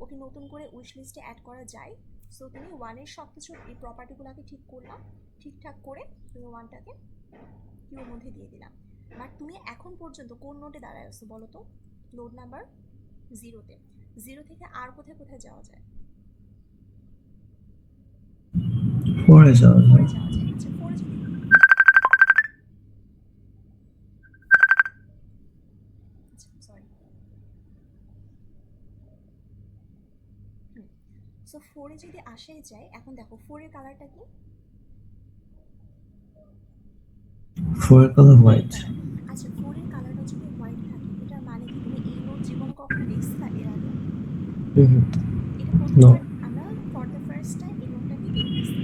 B: ওকে নতুন করে উইশ লিস্টে অ্যাড করা যায়। সো তুমি 1-এর সব কিছু এই প্রপার্টিগুলোকে ঠিক করলাম, ঠিকঠাক করে তুমি 1টাকে কিউর মধ্যে দিয়ে দিলাম। বাট তুমি এখন পর্যন্ত কোন নোটে দাঁড়ায় আছো বলো তো? Node number 0তে। 0 থেকে আর কোথায় কোথায় যাওয়া যায়?
A: পরে যাওয়া
B: 4-এ
A: যাবে।
B: যাওয়া যায়। আচ্ছা 4-এ যদি আচ্ছা সরি সো 4-এ যদি আসেই যায়, এখন দেখো 4-এর কালারটা কি?
A: 4 এর কালার হোয়াইট।
B: কালার। আচ্ছা 4-এর কালারটা যদি হোয়াইট থাকে, এটার মানে কি তুমি এই নোট জীবনে কখনো দেখছিলা এর আগে? এটা
A: নো।
B: প্রথমবার আমরা ফর দ্য ফার্স্ট টাইম এই নোটটাকে দেখতেছি।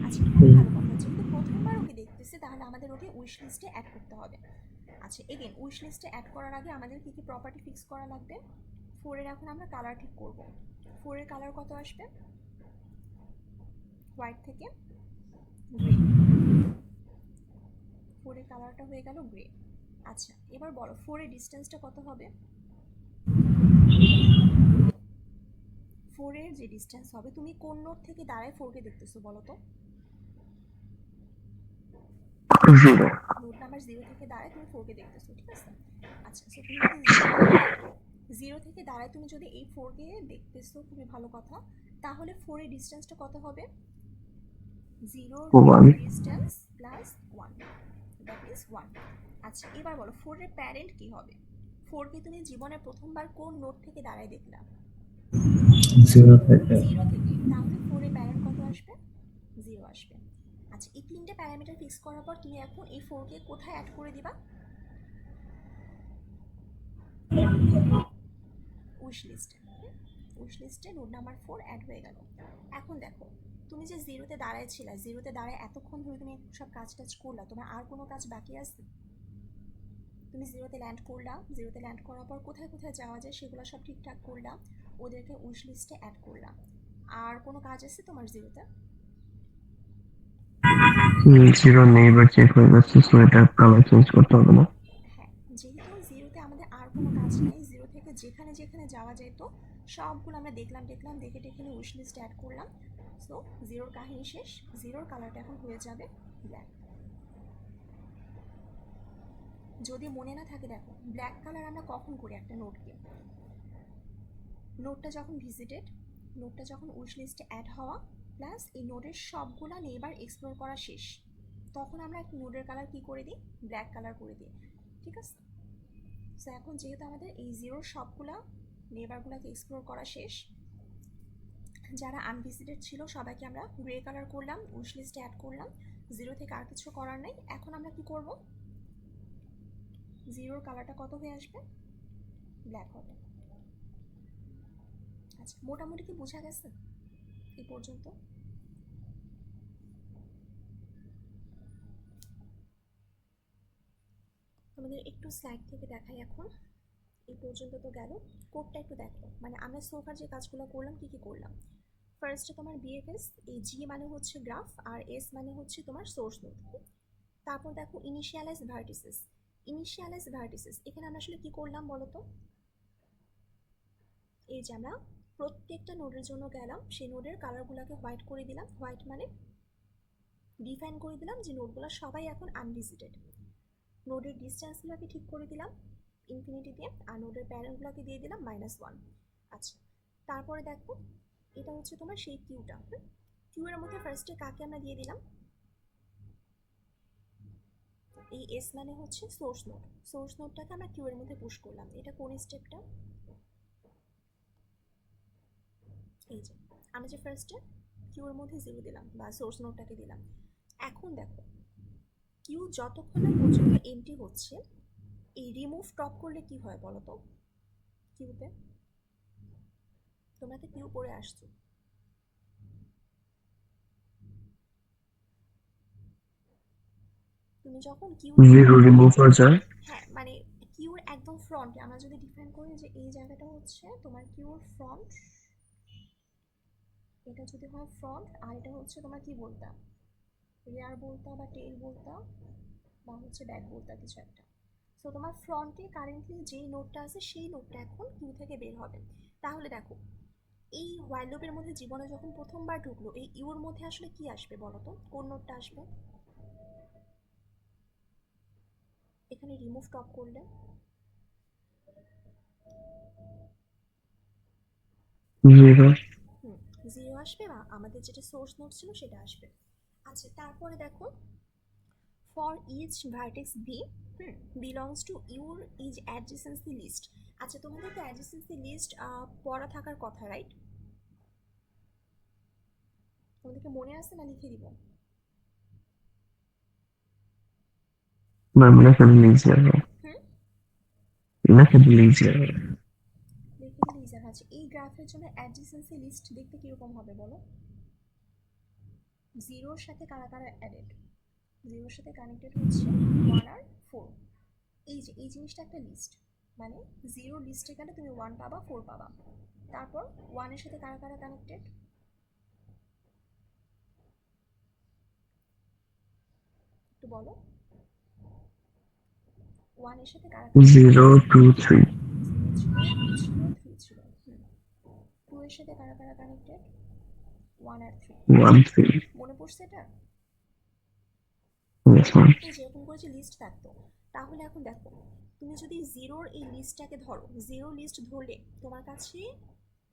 B: আচ্ছা খুব ভালো কথা, যেহেতু প্রথমবার ওকে দেখতেছি তাহলে আমাদের ওকে উইশ লিস্টে অ্যাড করতে হবে। আচ্ছা এগেন উইশ লিস্টে অ্যাড করার আগে আমাদের কী কী প্রপার্টি ফিক্স করা লাগবে? 4-এর এখন আমরা কালার ঠিক করব। 4-এর কালার কত আসবে? হোয়াইট থেকে গ্রে। 4-এর কালারটা হয়ে গেল গ্রে। আচ্ছা এবার বলো 4-এর ডিস্টেন্সটা কত হবে? 4-এর যে ডিস্টেন্স হবে, তুমি কোন নোট থেকে দাঁড়ায় 4-কে দেখতেছো বলো তো?
A: 0
B: নোট নাম্বার 0 থেকে দাঁড়ায় তুমি 4-কে দেখতেছো, ঠিক আছে? আচ্ছা সো তুমি যদি 0 থেকে দাঁড়ায় তুমি যদি এই 4-কে দেখতেছো, খুবই ভালো কথা। তাহলে 4-এর ডিস্টেন্সটা কত হবে? 0
A: 1
B: ডিস্টেন্স প্লাস 1, দ্যাট ইজ 1। আচ্ছা এবার বলো 4-এর প্যারেন্ট কি হবে? 4-কে তুমি জীবনে প্রথমবার কোন নোট থেকে দাঁড়ায় দেখলা?
A: 0 থেকে
B: 0 থেকে। তাহলে 4-এর প্যারেন্ট কত আসবে? 0 আসবে। আচ্ছা এই তিনটে প্যারামিটার ফিক্স করার পর তুমি এখন এই 4-কে কোথায় অ্যাড করে দিবা? উইশ লিস্টে। উইশ লিস্টে নোড নাম্বার 4 অ্যাড হয়ে গেল। এখন দেখো তুমি যে 0তে দাঁড়ায় ছিলা, 0তে দাঁড়ায় এতক্ষণ ধরে তুমি সব কাজ টাজ করলা, তোমার আর কোনো কাজ বাকি আছে? তুমি 0তে ল্যান্ড করলা, 0তে ল্যান্ড করার পর কোথায় কোথায় যাওয়া যায় সেগুলো সব ঠিকঠাক করলাম, ওদেরকে উইশ লিস্টে অ্যাড করলাম। আর কোনো কাজ আছে তোমার 0তে?
A: 0 নেই বা চেক হয়ে যাচ্ছে, সো এটা কালার চেঞ্জ করতে হবে না।
B: হ্যাঁ যেহেতু 0তে আমাদের আর কোনো কাজ নাই, 0 থেকে যেখানে যেখানে যাওয়া যেত সবগুলো আমরা দেখলাম দেখে টেখে উইশ লিস্টে অ্যাড করলাম। সো 0-র কাহিনী শেষ। 0-র কালারটা এখন হয়ে যাবে ব্ল্যাক। যদি মনে না থাকে দেখো ব্ল্যাক কালার আমরা কখন করি একটা নোটকে? নোটটা যখন ভিজিটেড, নোটটা যখন উইশ লিস্টে অ্যাড হওয়া প্লাস এই নোটের সবগুলা নেইবার এক্সপ্লোর করা শেষ, তখন আমরা একটা নোটের কালার কি করে দিই? ব্ল্যাক কালার করে দিই, ঠিক আছে? সো এখন যেহেতু আমাদের এই 0-র সবগুলা নেইবারগুলোকে এক্সপ্লোর করা শেষ, যারা আনভিজিটেড ছিল সবাইকে আমরা গ্রে কালার করলাম, উইশ লিস্টে অ্যাড করলাম, জিরো থেকে আর কিছু করার নাই। এখন আমরা কি করব, জিরোর কালারটা কত হয়ে আসবে, ব্ল্যাক হবে। আচ্ছা, মোটামুটি কি বোঝা গেছে এই পর্যন্ত? আমাদের একটু স্লাইড থেকে দেখাই এখন। এই পর্যন্ত তো গেল, কোডটা একটু দেখো। মানে আমরা সোফার যে কাজগুলো করলাম, কি কি করলাম। ফার্স্টে তোমার বিএফএস, এই জি মানে হচ্ছে গ্রাফ, আর এস মানে হচ্ছে তোমার সোর্স নোড। তারপর দেখো ইনিশিয়ালাইজ ভার্টিসেস। ইনিশিয়ালাইজ ভার্টিসেস এখানে আমরা আসলে কি করলাম বলো তো, এই যে আমরা প্রত্যেকটা নোডের জন্য গেলাম, সেই নোডের কালারগুলোকে হোয়াইট করে দিলাম। হোয়াইট মানে ডিফাইন করে দিলাম যে নোডগুলো সবাই এখন আনভিজিটেড। নোডের ডিস্টেন্সগুলোকে ঠিক করে দিলাম ইনফিনিটি দিয়ে, আর নোডের প্যারেন্টগুলোকে দিয়ে দিলাম -1। আচ্ছা, তারপরে দেখো এটা হচ্ছে তোমার সেই কিউটা। কিউ এর মধ্যে ফার্স্টে কাকে আমরা দিয়ে দিলাম, এই এস মানে হচ্ছে সোর্স নোড। সোর্স নোডটাকে আমরা কিউ এর মধ্যে পুশ করলাম। এটা কোন স্টেপটা, এই যে আমরা যে ফার্স্টে কিউ এর মধ্যে 0 দিলাম বা সোর্স নোডটাকে দিলাম। এখন দেখো কিউ যতক্ষণ না পর্যন্ত এমটি হচ্ছে, এই রিমুভ টপ করলে কি হয় বলো তো, কিউতে তোমরা তো কিউ পড়ে আসছো, তুমি যখন কিউ,
A: জিরো রিমুভ হয়ে যায়।
B: হ্যাঁ মানে কিউর একদম ফ্রন্টে আমরা যদি ডিফাইন করি যে এই জায়গাটা হচ্ছে তোমার কিউর ফ্রন্ট, এটা যদি হয় ফ্রন্ট, আর এটা হচ্ছে তোমার কি বলতা, রিয়ার বলতা বা টেল বলতা বা হচ্ছে ব্যাক বলতা কিছু একটা। সো তোমার ফ্রন্টে কারেন্টলি যেই নোটটা আছে সেই নোটটা এখন কিউ থেকে বের হবে। তাহলে দেখো এই হোয়াইল লুপের মধ্যে জীবনে যখন প্রথমবার ঢুকলো, এই ইউর মধ্যে আসলে কি আসবে বলো তো, কোন নোটটা আসবে? এখানে রিমুভ টপ করলে
A: জিরো।
B: জিরো আসবে, বা আমাদের যেটা সোর্স নোট ছিল সেটা আসবে। আচ্ছা, তারপরে দেখো for each vertex V belongs to your is adjacency list. আচ্ছা, তোমাদের তো অ্যাডজেসেন্সি লিস্ট পড়া থাকার কথা, রাইট? তোমাদেরকে মনে আছে না লিখে দিব?
A: ম্যাম লেখা দিলেই যাবে,
B: হুম,
A: লেখা দিলেই যাবে।
B: লিখে দিলে ইজার আছে। এই গ্রাফের জন্য অ্যাডজেসেন্সি লিস্ট দেখতে কিরকম হবে বলো, জিরোর সাথে কারা কারা অ্যাডেড, জিরোর সাথে কানেক্টেড হচ্ছে 1 আর 4। এই যে এই জিনিসটা একটা লিস্ট, মানে জিরো লিস্টে গেলে তুমি 1 পাবা, 4 পাবা। তারপর 1 এর সাথে কারা কারা কানেক্টেড, একটু বলো। 1 এর সাথে কারা কারা,
A: 0 2 3।
B: 0 ছিল, 2 ছিল, 3 ছিল। 2 এর সাথে কারা কারা কানেক্টেড, 1 আর 3।
A: 1 3।
B: মনে পড়ছে এটা?
A: Yes ma'am.
B: এই যেরকম করে যে লিস্ট থাকতো। তাহলে এখন দেখো তুমি যদি জিরোর এই লিস্টটাকে ধরো, জিরো লিস্ট ধরলে তোমার কাছে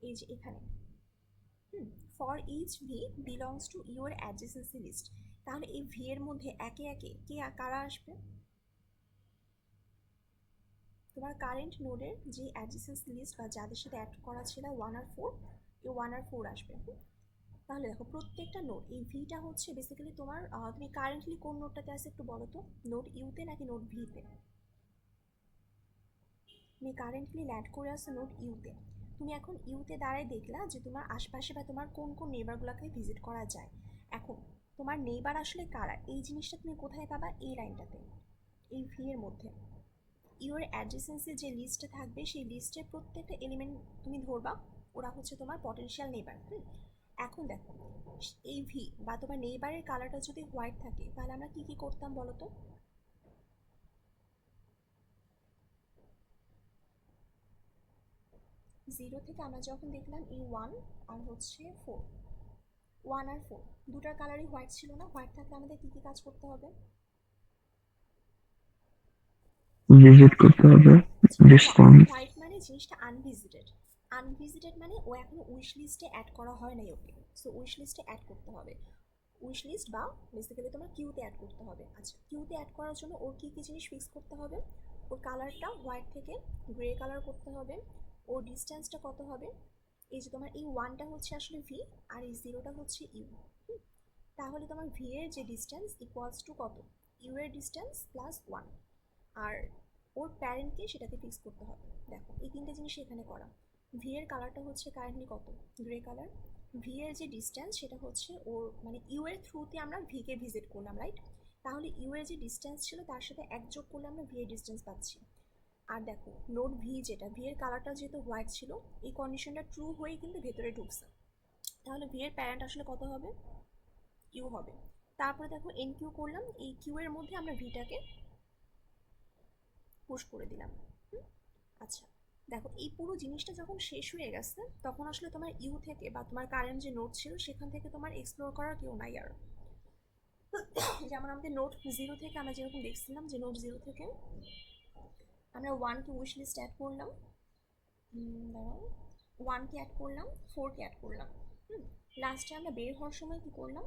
B: এই যে এখানে for each V belongs to your adjacency list, তাহলে এই ভি এর মধ্যে একে একে কে কারা আসবে, তোমার কারেন্ট নোডের যে অ্যাডজেসেন্সি লিস্ট বা যাদের সাথে অ্যাড করা ছিল 1 আর 4, এই 1 আর 4 আসবে। তাহলে দেখো প্রত্যেকটা নোড, এই ভিটা হচ্ছে বেসিক্যালি তোমার, তুমি কারেন্টলি কোন নোডটাতে আছে একটু বলো তো, নোড ইউতে নাকি নোড ভিতে? তুমি কারেন্টলি ল্যান্ড করে আসছো নোড ইউতে। তুমি এখন ইউতে দাঁড়ায় দেখলা যে তোমার আশপাশে বা তোমার কোন কোন নেইবারগুলোকে ভিজিট করা যায়। এখন তোমার নেইবার আসলে কারা, এই জিনিসটা তুমি কোথায় পাবা, এই লাইনটাতে, এই ভি এর মধ্যে ইউর অ্যাডজেসেন্সি যে লিস্টে থাকবে সেই লিস্টের প্রত্যেকটা এলিমেন্ট তুমি ধরবা, ওরা হচ্ছে তোমার পটেনশিয়াল নেইবার। এখন দেখো এই ভি বা তোমার নেইবারের কালারটা যদি হোয়াইট থাকে, তাহলে আমরা কি কি করতাম বলো তো, জিরো থেকে আমরা যখন দেখলাম এই 1 আর হচ্ছে 4, 1 আর 4 দুটার কালারই হোয়াইট ছিল না, হোয়াইট থাকলে আমাদের কি কি কাজ করতে হবে,
A: ভিজিট করতে হবে, রেসপন্স।
B: হোয়াইট মানে জিনিসটা আনভিজিটেড, আনভিজিটেড মানে ও এখনো উইশ লিস্টে অ্যাড করা হয় নাই ওকে, সো উইশ লিস্টে অ্যাড করতে হবে। উইশ লিস্ট বা বেসিক্যালি তোমার কিউতে অ্যাড করতে হবে। আচ্ছা, কিউতে অ্যাড করার জন্য ওর কী কী জিনিস ফিক্স করতে হবে, ওর কালারটা হোয়াইট থেকে গ্রে কালার করতে হবে, ওর ডিস্টেন্সটা কত হবে, এই যে তোমার এই 1টা হচ্ছে আসলে ভি আর এই 0টা হচ্ছে ইউ। তাহলে তোমার ভি এর যে ডিস্টেন্স ইকুয়ালস টু কত, ইউ এর ডিস্টেন্স প্লাস 1, আর ওর প্যারেন্টকে সেটাকে ফিক্স করতে হবে। দেখো এই তিনটে জিনিস এখানে করা। ভি এর কালারটা হচ্ছে কারেন্টলি কত, গ্রে কালার। ভি এর যে ডিস্টেন্স সেটা হচ্ছে ওর মানে ইউ এর থ্রুতে আমরা ভি কে ভিজিট করলাম, রাইট? তাহলে ইউ এর যে ডিস্টেন্স ছিল তার সাথে এক যোগ করলে আমরা ভি এর ডিস্টেন্স পাচ্ছি। আর দেখো নোড ভি যেটা, ভি এর কালারটা যেহেতু হোয়াইট ছিল, এই কন্ডিশনটা ট্রু হয়েই কিন্তু ভেতরে ঢুকছে। তাহলে ভি এর প্যারেন্ট আসলে কত হবে, কিউ হবে। তারপরে দেখো এন কিউ করলাম, এই কিউ এর মধ্যে আমরা ভিটাকে পুশ করে দিলাম। আচ্ছা দেখো এই পুরো জিনিসটা যখন শেষ হয়ে গেছে তখন আসলে তোমার ইউ থেকে বা তোমার কারেন্ট যে নোট ছিল সেখান থেকে তোমার এক্সপ্লোর করার কেউ নাই আর। যেমন আমাদের নোট 0 থেকে আমরা যেরকম দেখছিলাম যে নোট 0 থেকে আমরা 1কে উইশ লিস্ট অ্যাড করলাম, দাঁড়াও 1কে অ্যাড করলাম, 4কে অ্যাড করলাম। লাস্টে আমরা বের হওয়ার সময় কি করলাম,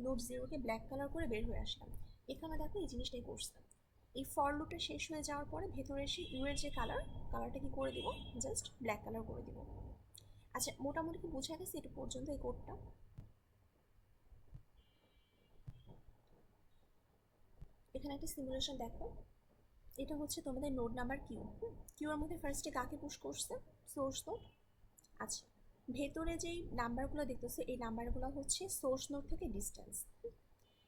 B: নোট 0কে ব্ল্যাক কালার করে বের হয়ে আসলাম। এখানে দেখো এই জিনিসটাই করছে। এই ফর লুপটা শেষ হয়ে যাওয়ার পরে ভেতরে এসে ইউ এর যে কালারটা কি করে দিব, জাস্ট ব্ল্যাক কালার করে দিব। আচ্ছা মোটামুটি কি বোঝা গেছে এটা পর্যন্ত এই কোডটা? এখানে একটা সিমুলেশন দেখো, এটা হচ্ছে তোমাদের নোড নাম্বার কিউ। কিউ এর মধ্যে ফার্স্টে কাকে পুশ করছে, সোর্স নোড। আচ্ছা ভেতরে যেই নাম্বারগুলো দেখতেছো এই নাম্বারগুলো হচ্ছে সোর্স নোড থেকে ডিস্টেন্স।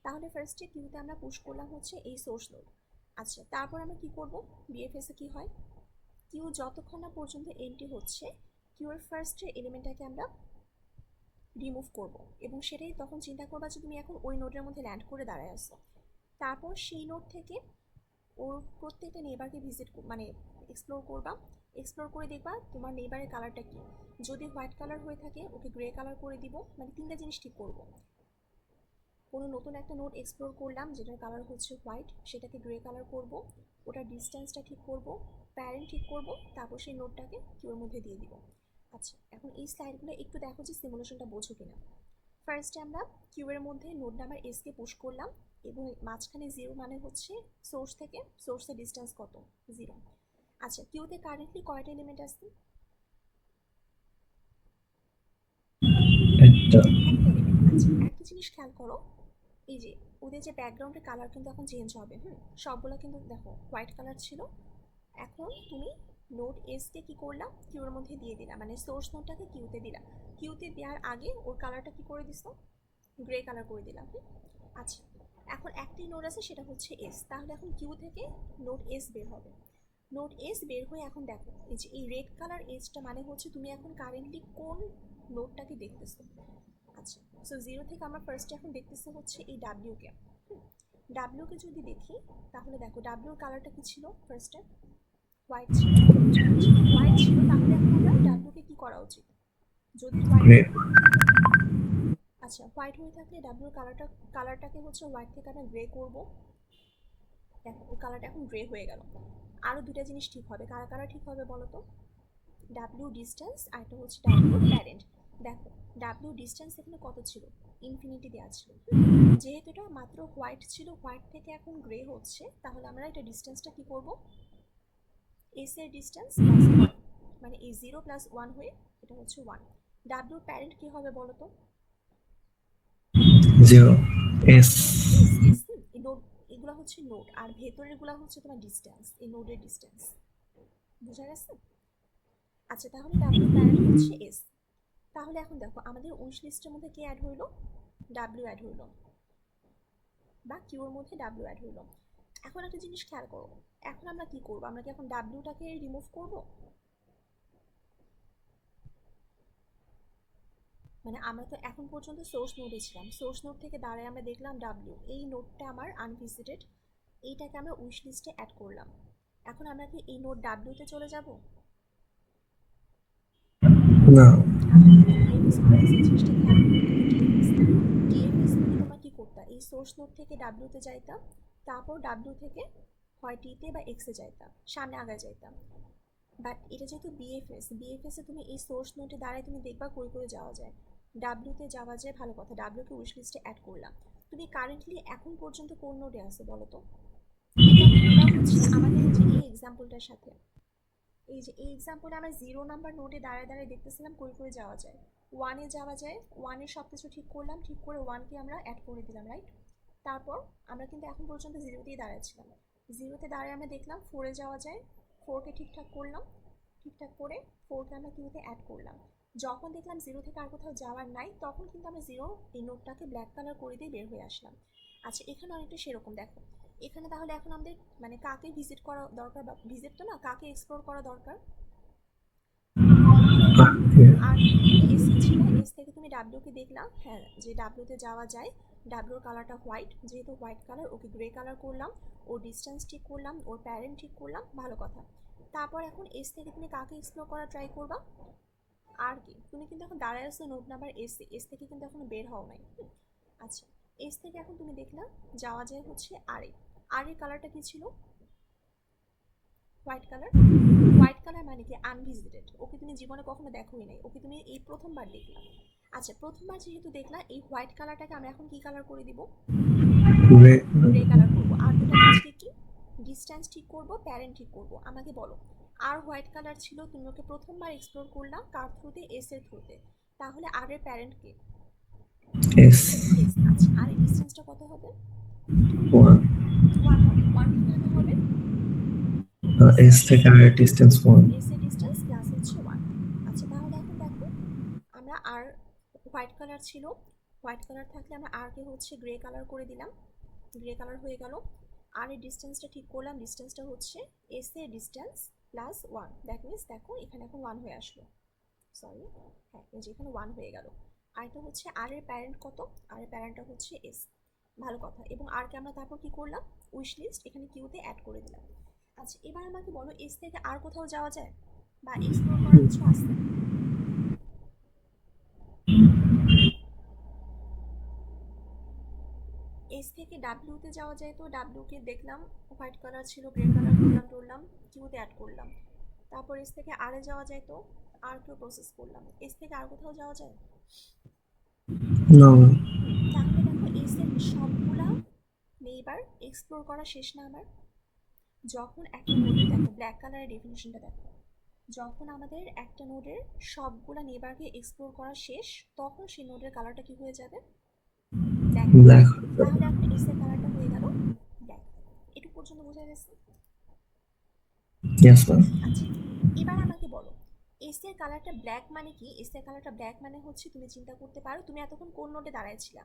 B: তাহলে ফার্স্টে কিউতে আমরা পুশ করলাম হচ্ছে এই সোর্স নোড। আচ্ছা তারপর আমরা কি করব, বিএফএসে কি হয়, কিউ যতক্ষণ না পর্যন্ত এন্ট্রি হচ্ছে কিউ এর ফার্স্টের এলিমেন্টটাকে আমরা রিমুভ করব, এবং সেটাই তখন চিন্তা করবা যে তুমি এখন ওই নোডের মধ্যে ল্যান্ড করে দাঁড়ায় আসো। তারপর সেই নোড থেকে ওর প্রত্যেকটা নেবারকে ভিজিট মানে এক্সপ্লোর করবা, এক্সপ্লোর করে দেখবা তোমার নেবারের কালারটা কি। যদি হোয়াইট কালার হয়ে থাকে ওকে গ্রে কালার করে দিব, মানে তিনটা জিনিস ঠিক করব। কোনো নতুন একটা নোট এক্সপ্লোর করলাম যেটার কালার হচ্ছে হোয়াইট, সেটাকে গ্রে কালার করব, ওটার ডিস্টেন্সটা ঠিক করব, প্যারেন্ট ঠিক করব, তারপর সেই নোটটাকে কিউর মধ্যে দিয়ে দিব। আচ্ছা এখন এই স্লাইডগুলো একটু দেখো যে সিমুলেশনটা বোঝো কিনা। ফার্স্টে আমরা কিউয়ের মধ্যে নোড নাম্বার এসকে পুশ করলাম, এবং মাঝখানে 0 মানে হচ্ছে সোর্স থেকে সোর্সের ডিস্টেন্স কত, 0। আচ্ছা কিউতে কারেন্টলি কয়টা এলিমেন্ট আছে,
D: একটা
B: এলিমেন্ট। আচ্ছা একটা জিনিস খেয়াল করো, এই যে ওদের যে ব্যাকগ্রাউন্ডের কালার কিন্তু এখন চেঞ্জ হবে। সবগুলো কিন্তু দেখো হোয়াইট কালার ছিল, এখন তুমি নোড এসকে কি করলাম কিউর মধ্যে দিয়ে দিলাম, মানে সোর্স নোডটাকে কিউতে দিলাম। কিউতে দেওয়ার আগে ওর কালারটা কি করে দিছো, গ্রে কালার করে দিলাম। আচ্ছা এখন একটি নোড আছে সেটা হচ্ছে এস, তাহলে এখন কিউ থেকে নোড এস বের হবে। নোড এস বের হয়ে এখন দেখো এই যে এই রেড কালার এসটা মানে হচ্ছে তুমি এখন কারেন্টলি কোন নোডটাকে দেখতেছো। আচ্ছা সো 0 থেকে আমরা ফার্স্টে এখন দেখতেছি হচ্ছে এই ডাব্লিউকে। ডাব্লিউকে যদি দেখি তাহলে দেখো ডাব্লিউর কালারটা কি ছিল, ফার্স্টে হোয়াইট ছিল। হোয়াইট ছিল তাহলে এখন আমরা ডাব্লিউকে কি করা উচিত, যদি হোয়াইট, আচ্ছা হোয়াইট হয়ে থাকলে ডাব্লিউর কালারটাকে হচ্ছে হোয়াইট থেকে আমরা গ্রে করবো। দেখো ওর কালারটা এখন গ্রে হয়ে গেল। আরও দুটা জিনিস ঠিক হবে, কারা কারা ঠিক হবে বলো তো, ডাব্লিউ ডিস্টেন্স আর একটা হচ্ছে ডাব্লিউ প্যারেন্ট। দেখো ডাব্লিউ ডিস্টেন্স এখানে কত ছিল, ইনফিনিটি দেওয়া ছিল। যেহেতু এটা মাত্র হোয়াইট ছিল, হোয়াইট থেকে এখন গ্রে হচ্ছে, তাহলে আমরা এটা ডিস্টেন্সটা কি করব, এস এর ডিস্টেন্স প্লাস 1, মানে এই 0 প্লাস 1 হয়ে এটা হচ্ছে 1। ডাব্লিউ প্যারেন্ট কি হবে বলো তো,
D: 0 এস
B: এস এই নোড, এগুলো হচ্ছে নোড, আর ভেতরেরগুলো হচ্ছে তোমার ডিস্টেন্স, এই নোডের ডিস্টেন্স। বোঝা গেছে? আচ্ছা তাহলে ডাব্লিউ প্যারেন্ট হচ্ছে এস। তাহলে এখন দেখো আমাদের উইশ লিস্টের মধ্যে কে অ্যাড হইলো, ডাব্লিউ অ্যাড হইলো, বা কিউর মধ্যে ডাব্লিউ অ্যাড হইলো। এখন একটা জিনিস খেয়াল করো, এখন আমরা কি করবো, আমরা কি এখন ডাব্লিউটাকে রিমুভ করব, মানে আমরা তো এখন পর্যন্ত সোর্স নোডে ছিলাম, সোর্স নোড থেকে দাঁড়ায় আমরা দেখলাম ডাব্লিউ, এই নোডটা আমার আনভিজিটেড, এইটাকে আমরা উইশ লিস্টে অ্যাড করলাম। এখন আমরা কি এই নোড ডাব্লিউতে চলে যাব,
D: না
B: ডিএফএস মানে তোমরা কি করতা, এই সোর্স নোড থেকে ডাব্লিউতে যাইতাম, তারপর ডাব্লিউ থেকে হয় টিতে বা এক্সে যাইতাম, সামনে আগায় যাইতাম। বাট এটা যেহেতু বিএফএসে তুমি এই সোর্স নোটে দাঁড়ায় তুমি দেখবা কই করে যাওয়া যায়, ডাব্লিউতে যাওয়া যায়, ভালো কথা, ডাব্লিউকে উইশ লিস্টে অ্যাড করলাম। তুমি কারেন্টলি এখন পর্যন্ত কোন নোডে আছো বলো তো, এটা হচ্ছে আমাদের যে এই এক্সাম্পলটার সাথে, এই যে এই এক্সাম্পলে আমরা 0 নাম্বার নোডে দাঁড়ায় দাঁড়ায় দেখতেছিলাম কই করে যাওয়া যায়, ওয়ানে যাওয়া যায়, ওয়ানে সব কিছু ঠিক করলাম, ঠিক করে ওয়ানকে আমরা অ্যাড করে দিলাম, রাইট? তারপর আমরা কিন্তু এখন পর্যন্ত জিরোতেই দাঁড়াচ্ছিলাম, জিরোতে দাঁড়িয়ে আমরা দেখলাম ফোরে যাওয়া যায়, ফোরকে ঠিকঠাক করলাম, ঠিকঠাক করে ফোরকে আমরা কিউতে অ্যাড করলাম। যখন দেখলাম জিরো থেকে আর কোথাও যাওয়ার নাই, তখন কিন্তু আমরা জিরো এই নোটটাকে ব্ল্যাক কালার করে দিয়ে বের হয়ে আসলাম। আচ্ছা, এখানে অনেকটা সেরকম দেখো, এখানে তাহলে এখন আমাদের মানে কাকে ভিজিট করা দরকার, বা ভিজিট তো না, কাকে এক্সপ্লোর করা দরকার? আর এস ছিল, এস থেকে তুমি ডাব্লিউকে দেখলাম, হ্যাঁ যে ডাব্লিউতে যাওয়া যায়, ডাব্লিউর কালারটা হোয়াইট, যেহেতু white colour okay grey colour করলাম, ওর ডিস্টেন্স ঠিক করলাম, ওর প্যারেন্ট ঠিক করলাম, ভালো কথা। তারপর এখন এস থেকে তুমি কাকে এক্সপ্লোর করা ট্রাই করবা? আর কি, তুমি কিন্তু এখন দাঁড়ায় আসছো নোট নাম্বার এস, এস থেকে কিন্তু এখনো বের হও নাই। আচ্ছা, এস থেকে এখন তুমি দেখলা যাওয়া যায় হচ্ছে আর এ, আর এর কালারটা কি ছিল? White colour. হোয়াইট কালার মানে কি? আনভিজিটেড, ওকে তুমি জীবনে কখনো দেখোই নাই, ওকে তুমি এই প্রথমবার দেখলা। আচ্ছা, প্রথমবার যেহেতু দেখলা, এই হোয়াইট কালারটাকে আমরা এখন কি কালার করে দিব? গ্রে কালার করবো। আর দুটো আজকে কি ডিস্টেন্স ঠিক করব, প্যারেন্ট ঠিক করব। আমাকে বলো, আর হোয়াইট কালার ছিল, তুমি ওকে প্রথমবার এক্সপ্লোর করলাম কার থ্রুতে? এস এর থ্রুতে। তাহলে আর এর প্যারেন্ট কে?
D: S
B: S. আচ্ছা, আর এর ডিস্টেন্সটা কত হবে?
D: 1,
B: 1 হবে। 1 কিভাবে হবে?
D: এস থেকে আর ডিস্টেন্স 1।
B: এস এর ডিস্টেন্স প্লাস হচ্ছে 1। আচ্ছা, তাহলে এখন দেখো, আমরা আর হোয়াইট কালার ছিল, হোয়াইট কালার থাকলে আমরা আর কে হচ্ছে গ্রে কালার করে দিলাম, গ্রে কালার হয়ে গেল। আর এই ডিস্টেন্সটা ঠিক করলাম, ডিস্টেন্সটা হচ্ছে এস এর ডিস্টেন্স প্লাস 1, দ্যাট মিনস দেখো এখানে এখন 1 হয়ে আসলো, সরি, হ্যাঁ এই যে এখানে 1 হয়ে গেল। আর এটা হচ্ছে আর এর প্যারেন্ট কত? আর এর প্যারেন্টটা হচ্ছে এস, ভালো কথা। এবং আর কে আমরা তারপর কি করলাম? উইশ লিস্ট এখানে কিউতে অ্যাড করে দিলাম। আচ্ছা, এবার আমাকে বলো, এস থেকে আর কোথাও যাওয়া যায় বা এক্সপ্লোর করার কিছু আছে? এস থেকে ডাব্লিউতে যাওয়া যায়, তো ডাব্লিউকে দেখলাম হোয়াইট কালার ছিল, গ্রে কালার করলাম টরলাম, কিউতে অ্যাড করলাম। তারপর এস থেকে আরে যাওয়া যায়, তো আর কেউ প্রসেস করলাম। এস থেকে আর কোথাও যাওয়া যায়?
D: নো,
B: তাহলে দেখো এস এর সবগুলা নেইবার এক্সপ্লোর করা শেষ না আমার? যখন একটা নোডের, দেখো ব্ল্যাক কালারের ডেফিনিশনটা দেখো, যখন আমাদের একটা নোডের সবগুলা নেইবারকে এক্সপ্লোর করা শেষ, তখন সেই নোডের কালারটা কি হয়ে যাবে? ব্ল্যাক।
D: ব্ল্যাক।
B: তাহলে এখন এস এর কালারটা হয়ে গেল ব্ল্যাক। এটুকু পর্যন্ত বোঝা গেছে?
D: Yes ma'am.
B: আচ্ছা, এবার আমাকে বলো, এস এর কালারটা ব্ল্যাক মানে কি? এস এর কালারটা ব্ল্যাক মানে হচ্ছে, তুমি চিন্তা করতে পারো তুমি এতক্ষণ কোন নোটে দাঁড়াইছিলা?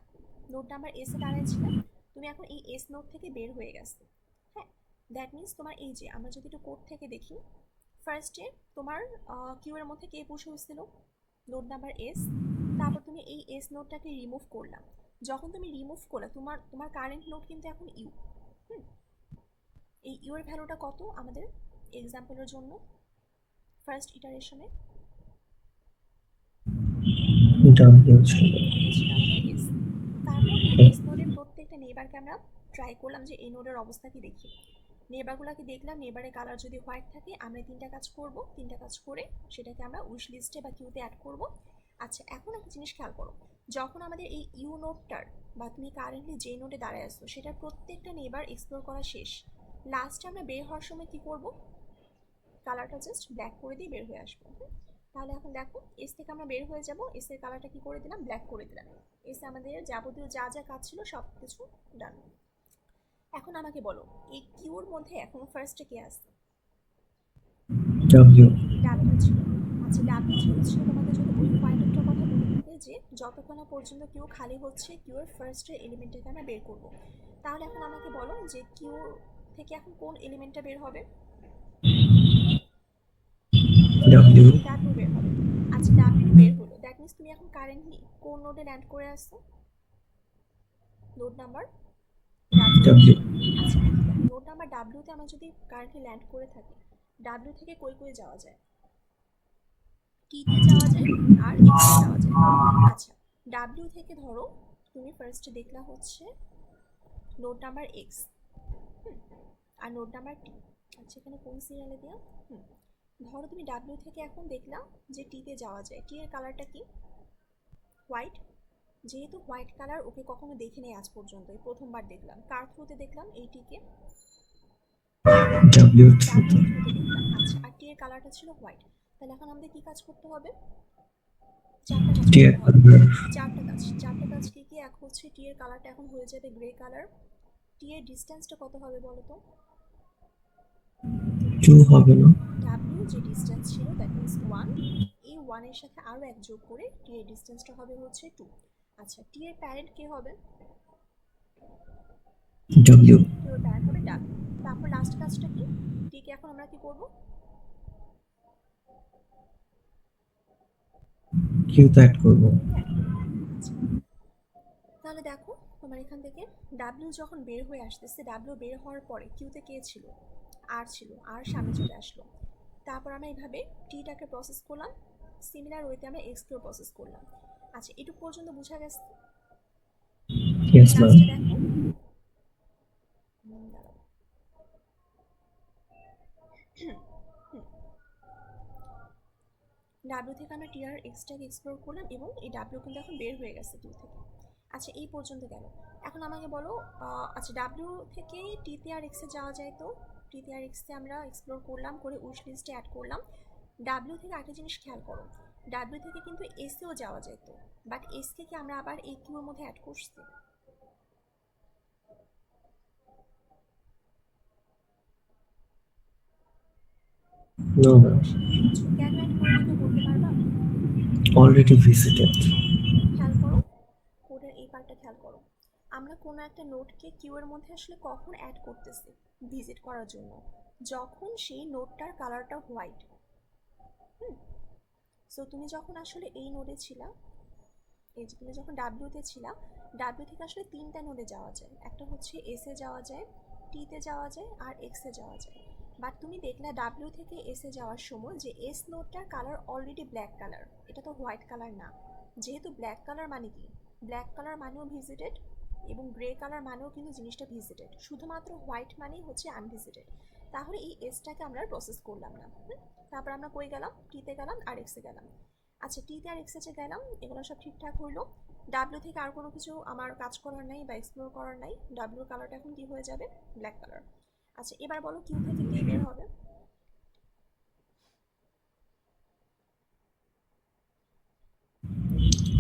B: নোট নাম্বার এস এ দাঁড়াইছিলা, তুমি এখন এই এস নোট থেকে বের হয়ে গেছে, হ্যাঁ। দ্যাট মিনস তোমার এই যে, আমরা যদি একটু কোড থেকে দেখি, ফার্স্টে তোমার কিউ এর মধ্যে কে পুশ হয়েছিল? Note number S. তারপর তুমি এই এস নোটটাকে রিমুভ করলা, যখন তুমি রিমুভ করলে তোমার তোমার কারেন্ট নোট কিন্তু এখন ইউ। এই ইউ এর ভ্যালুটা কত আমাদের এক্সাম্পলের জন্য ফার্স্ট ইটারেশনে?
D: ডাব্লিউ ছিল।
B: ছিল আমাদের এস। তারপর এই এস নোডের প্রত্যেকটা নেইবারকে আমরা ট্রাই করলাম যে এই নোডের অবস্থা কি দেখি। নেইবারগুলোকে দেখলাম, নেইবারের কালার যদি হোয়াইট থাকে, আমরা তিনটা কাজ করব, তিনটা কাজ করে সেটাকে আমরা উইশ লিস্টে বা কিউতে অ্যাড করব। আচ্ছা, এখন একটা জিনিস খেয়াল করো, যখন আমাদের এই ইউ নোডটার বা তুমি কারেন্টলি যে নোডে দাঁড়ায় আসছো সেটার প্রত্যেকটা নেইবার এক্সপ্লোর করা শেষ, লাস্টে আমরা বের হওয়ার সময় কি করব? কালারটা জাস্ট ব্ল্যাক করে দিয়ে বের হয়ে আসবো। তাহলে এখন দেখো, এস থেকে আমরা বের হয়ে যাব, এস এর কালারটা কি করে দিলাম? ব্ল্যাক করে দিলাম। এস আমাদের যাবতীয় যা যা কাজ ছিল সব কিছু ডান। এখন আমাকে বলো, এই কিউর মধ্যে এখন ফার্স্টে কে আসছে?
D: ডাব্লিউ।
B: ডাব্লিউ ছিল। আচ্ছা, ডাব্লিউ যেহেতু ছিল, তোমাদের যদি ওই পয়েন্টটার কথা মনে থাকে যে যতক্ষণ না পর্যন্ত কিউ খালি হচ্ছে, কিউর ফার্স্টের এলিমেন্টটাকে আমরা বের করব। তাহলে এখন আমাকে বলো যে কিউ থেকে এখন কোন এলিমেন্টটা বের হবে?
D: ডাব্লিউ।
B: ডাব্লিউ বের হবে। আচ্ছা, ডাব্লিউ বের হলো, দ্যাট মিনস তুমি এখন কারেন্টলি কোন নোডে ল্যান্ড করে আসছো? Node number
D: W.
B: আচ্ছা, দেখো নোড নাম্বার ডাব্লিউতে আমরা যদি কারেন্টলি ল্যান্ড করে থাকি, ডাব্লিউ থেকে কই কই যাওয়া যায়? টিতে যাওয়া যায় আর এক্সে যাওয়া যায়। আচ্ছা, ডাব্লিউ থেকে ধরো তুমি ফার্স্টে দেখলা হচ্ছে নোড নাম্বার এক্স, আর নোড নাম্বার টি। আচ্ছা, এখানে কোন সিরিয়ালে দেওয়া? ধরো তুমি ডাব্লিউ থেকে এখন দেখলা যে টিতে যাওয়া যায়, টি এর কালারটা কি? হোয়াইট। যেহেতু হোয়াইট কালার ওকে কখনো দেখে নেই আজ পর্যন্ত, এই প্রথমবার দেখলাম, কার থ্রুতে দেখলাম? এই টিকে
D: ডাব্লিউ।
B: ডাব্লিউ থ্রুতে দেখলাম। আচ্ছা, আর টি এর কালারটা ছিল হোয়াইট। তাহলে এখন আমাদের কি কাজ করতে হবে? চারটা কাজ
D: টি এর
B: করতে হবে।
D: কালার
B: চারটা কাজ কি কি? এক হচ্ছে টি এর কালারটা এখন হয়ে যাবে গ্রে কালার। টি এর ডিস্টেন্সটা কত হবে বলো তো?
D: 2 হবে না?
B: ডাব্লিউ যে ডিস্টেন্স ছিল দ্যাট মিনস 1, এই 1 এর সাথে আরও এক যোগ করে টি এর ডিস্টেন্সটা হবে হচ্ছে 2। আচ্ছা, টি এর প্যারেন্ট কে হবে?
D: ডব্লিউ।
B: টি এর প্যারেন্ট হবে ডাব্লিউ। তারপর লাস্ট কাজটা কি? টি কে এখন আমরা কি করব?
D: কিউতে অ্যাড করবো।
B: আচ্ছা, তাহলে দেখো তোমার এখান থেকে ডাব্লিউ যখন বের হয়ে আসতেছে, ডাব্লিউ বের হওয়ার পরে কিউতে কে ছিল? আর ছিল, আর সামনে চলে আসলো। তারপর আমরা এইভাবে টিটাকে প্রসেস করলাম, সিমিলার ওয়েতে আমরা এক্সকেও প্রসেস করলাম। আচ্ছা, এটুকু পর্যন্ত বোঝা গেছে?
D: Yes ma'am.
B: লাস্টে দেখো, দাঁড়াও। ডাব্লিউ থেকে আমরা টিআর এক্সটাকে এক্সপ্লোর করলাম এবং এই ডাব্লিউ কিন্তু এখন বের হয়ে গেছে টি থেকে। আচ্ছা, এই পর্যন্ত গেল। এখন আমাকে বলো, আচ্ছা ডাব্লিউ থেকে টিতে আর এক্সে যাওয়া যায় তো? টিতে আর এক্সে আমরা এক্সপ্লোর করলাম, করে উইশ লিস্টে অ্যাড করলাম। ডাব্লিউ থেকে একটা জিনিস খেয়াল করো, ডাব্লিউ থেকে কিন্তু এসেও যাওয়া যেত, বাট এসকে কি আমরা আবার এই কিউর মধ্যে অ্যাড করছি?
D: নো ম্যাম,
B: কেন অ্যাড করে দিতে বলতে পারবা?
D: Already visited.
B: খেয়াল করো, কোডের এই পার্টটা খেয়াল করো। আমরা কোনো একটা নোটকে কিউ এর মধ্যে আসলে কখন অ্যাড করতেছি ভিজিট করার জন্য? যখন সেই নোটটার কালারটা হোয়াইট। সো তুমি যখন আসলে এই নোডে ছিলা, এই যে তুমি যখন ডাব্লিউতে ছিলা, ডাব্লিউ থেকে আসলে তিনটা নোডে যাওয়া যায়। একটা হচ্ছে এসে যাওয়া যায়, টিতে যাওয়া যায়, আর এক্সে যাওয়া যায়। বাট তুমি দেখলে ডাব্লিউ থেকে এসে যাওয়ার সময় যে এস নোটটার কালার অলরেডি ব্ল্যাক কালার, এটা তো হোয়াইট কালার না। যেহেতু ব্ল্যাক কালার মানে কি? ব্ল্যাক কালার মানেও ভিজিটেড এবং গ্রে কালার মানেও কিন্তু জিনিসটা ভিজিটেড, শুধুমাত্র হোয়াইট মানেই হচ্ছে আনভিজিটেড। তাহলে এই এসটাকে আমরা প্রসেস করলাম না। তারপর আমরা কই গেলাম? টিতে গেলাম আর এক্সে গেলাম। আচ্ছা, টিতে আর এক্সে গেলাম, এগুলো সব ঠিকঠাক হইলো। ডাব্লিউ থেকে আর কোনো কিছু আমার কাজ করার নাই বা এক্সপ্লোর করার নাই। ডাব্লিউর কালারটা এখন কি হয়ে যাবে? Black colour. আচ্ছা, এবার বলো কিউ থেকে কে বের হবে?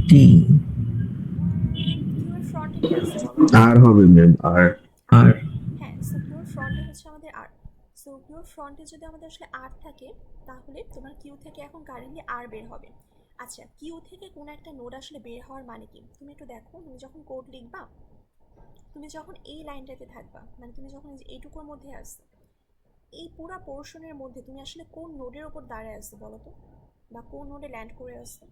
D: টি
B: কিউ এর ফ্রন্টে কি আছে চলো?
A: আর হবে ম্যাম, আর
D: আর
B: হ্যাঁ, সো কিউর ফ্রন্টে হচ্ছে আমাদের আর। সো কিউর ফ্রন্টে যদি আমাদের আসলে আর থাকে, তাহলে তোমার কিউ থেকে এখন কারেন্টলি আর বের হবে। আচ্ছা, কিউ থেকে কোনো একটা নোড আসলে বের হওয়ার মানে কি? তুমি একটু দেখো, তুমি যখন কোড লিখবা, তুমি যখন এই লাইনটাতে থাকবা, মানে তুমি যখন এইটুকুর মধ্যে আসছো, এই পুরো পোর্শনের মধ্যে তুমি আসলে কোন নোডের ওপর দাঁড়ায় আসছো বলো তো? বা কোন নোডে ল্যান্ড করে আসছো?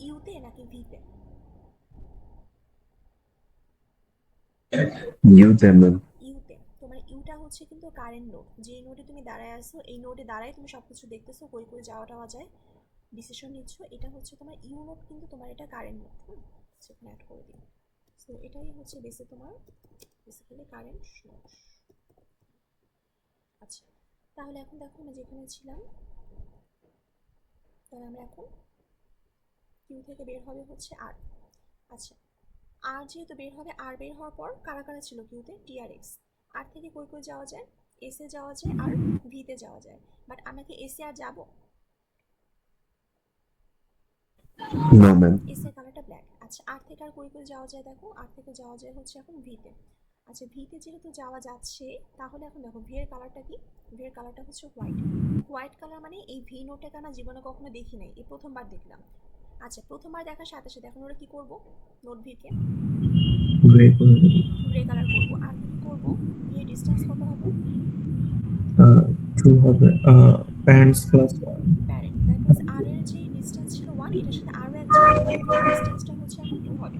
B: ইউতে নাকি ভিতে?
A: ইউতে ম্যাম।
B: ইউতে। তোমার ইউটা হচ্ছে কিন্তু কারেন্ট নোড, যে নোডে তুমি দাঁড়ায় আসো, এই নোডে দাঁড়ায় তুমি সব কিছু দেখতেছো, কই কই যাওয়া টাওয়া যায়, ডিসিশন নিচ্ছ, এটা হচ্ছে তোমার ইউ নোড, কিন্তু তোমার এটা কারেন্ট নোড। সেখানে অ্যাড করে দিই। সো এটাই হচ্ছে তোমার বেসিক্যালি কারেন্ট নোড। আচ্ছা, তাহলে এখন দেখো আমরা যেখানে ছিলাম, তাহলে আমরা এখন কিউ থেকে বের হবে হচ্ছে আর। আচ্ছা, আর যেহেতু বের হবে, আর বের হওয়ার পর কারা কারা ছিল কিউতে? টি আর এক্স। আর থেকে কই কই যাওয়া যায়? এসে যাওয়া যায় আর ভিতে যাওয়া যায়। বাট আমরা কি এসে আর যাবো?
A: না ম্যাম।
B: এসে কালারটা ব্ল্যাক। আচ্ছা, আর থেকে আর কই কই যাওয়া যায় দেখো? আর থেকে যাওয়া যায় হচ্ছে এখন ভিতে। আচ্ছা, ভিতে যেহেতু যাওয়া যাচ্ছে, তাহলে এখন দেখো ভি এর কালারটা কি? ভি এর কালারটা হচ্ছে হোয়াইট। হোয়াইট কালার মানে এই ভি নোটটাকে আমরা জীবনে কখনো দেখি নাই, এই প্রথমবার দেখলাম। আচ্ছা, প্রথমবার দেখার সাথে সাথে এখন ওরা কি করবো? নোট ভিকে
D: গ্রে করে দেবো।
B: গ্রে কালার করবো। আর কি করবো? ভি এর ডিস্টেন্স কত হবে?
D: 2 হবে। Parents plus 1।
B: Parent, that means R এর যে ডিস্টেন্স ছিল 1, এটার সাথে আরও এক যোগ করলে ভি এর ডিস্টেন্সটা হচ্ছে এখন 2 হবে।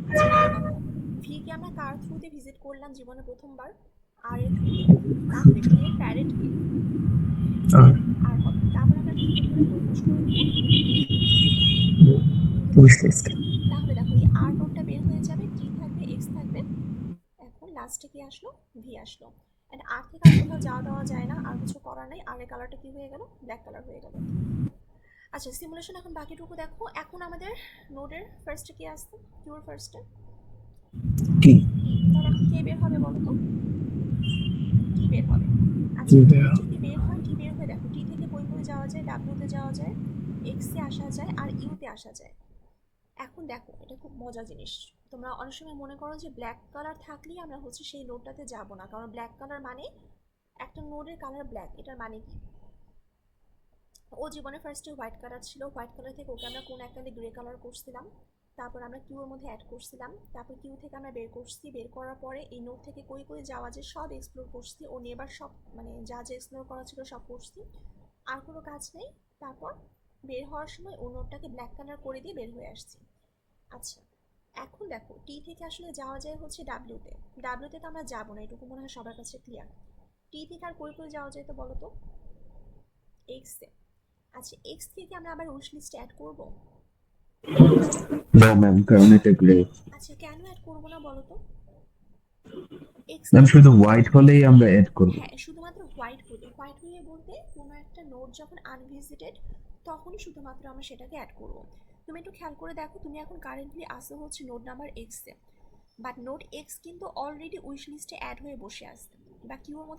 B: আচ্ছা, এবার দেখো ভি কে আমরা কার থ্রুতে ভিজিট করলাম জীবনে প্রথমবার? আর এর থ্রুতে। তাহলে ভি এর প্যারেন্ট কে?
D: আর
B: আর হবে। তারপর আমরা ভি কে ধরে কই পুশ করে দিব?
D: Wish list.
B: তাহলে দেখো এই আর নোটটা বের হয়ে যাবে, টি থাকবে, এক্স থাকবে, এখন লাস্টে কি আসলো? ভি আসলো। অ্যান্ড আর থেকে আর কোথাও যাওয়া দেওয়া যায় না, আর কিছু করার নেই। আর এর কালারটা কি হয়ে গেল? ব্ল্যাক কালার হয়ে গেল। আচ্ছা, সিমুলেশন এখন বাকিটুকু দেখো। এখন আমাদের নোডের ফার্স্টে কি আসছে? কিউর ফার্স্টে
D: টি।
B: তাহলে এখন কে বের হবে বলো তো? টি বের হবে। আচ্ছা,
D: টি
B: টি
D: বের হবে।
B: যদি বের হয়, টি বের হয়ে দেখো টি থেকে কই কই যাওয়া যায়? যাওয়া যায়, এক্সে আসা যায়, আর ইউতে আসা যায়। এখন দেখো এটা খুব মজার জিনিস, তোমরা অনেক সময় মনে করো যে ব্ল্যাক কালার থাকলেই আমরা হচ্ছে সেই নোডটাতে যাব না, কারণ ব্ল্যাক কালার মানে একটা নোডের কালার ব্ল্যাক, এটার মানে কি? ও জীবনে ফার্স্টে হোয়াইট কালার ছিল, হোয়াইট কালার থেকে ওকে আমরা কোন একটা গ্রে কালার করছিলাম, তারপর আমরা কিউর মধ্যে অ্যাড করছিলাম, তারপর কিউ থেকে আমরা বের করছি, বের করার পরে এই নোড থেকে কই কই যাওয়া যে সব এক্সপ্লোর করছি, ও নেবার সব মানে যা যা এক্সপ্লোর করা ছিল সব করছি, আর কোনো কাজ নেই। তারপর বের হওয়ার সময় ও নোডটাকে ব্ল্যাক কালার করে দিয়ে বের হয়ে আসছি। আচ্ছা, এখন দেখো টি থেকে আসলে যাওয়া যায় হচ্ছে ডাব্লিউতে, ডাব্লিউতে তো আমরা যাবো না, এটুকু মনে হয় সবার কাছে ক্লিয়ার। টি থেকে আর কই কই যাওয়া যায় তো বলো তো? এক্সে। আচ্ছা, এক্স থেকে আমরা আবার উইশ লিস্টে অ্যাড করবো?
F: নো ম্যাম, কারণ এটা গ্রে।
B: আচ্ছা, কেন অ্যাড করবো না বলো তো? এক্স
F: ম্যাম শুধু হোয়াইট হলেই আমরা এড করব।
B: হ্যাঁ, শুধুমাত্র হোয়াইট হলে, হোয়াইট হলে বলতে কোনো একটা নোড যখন আনভিজিটেড তখনই শুধুমাত্র আমরা সেটাকে অ্যাড করব। তুমি একটু খেয়াল করে দেখো, তুমি এখন কারেন্টলি আসো হচ্ছে নোড নাম্বার এক্সে, বাট নোড এক্স কিন্তু অলরেডি উইশ লিস্টে অ্যাড হয়ে বসে আছে, বা কিউর মধ্যে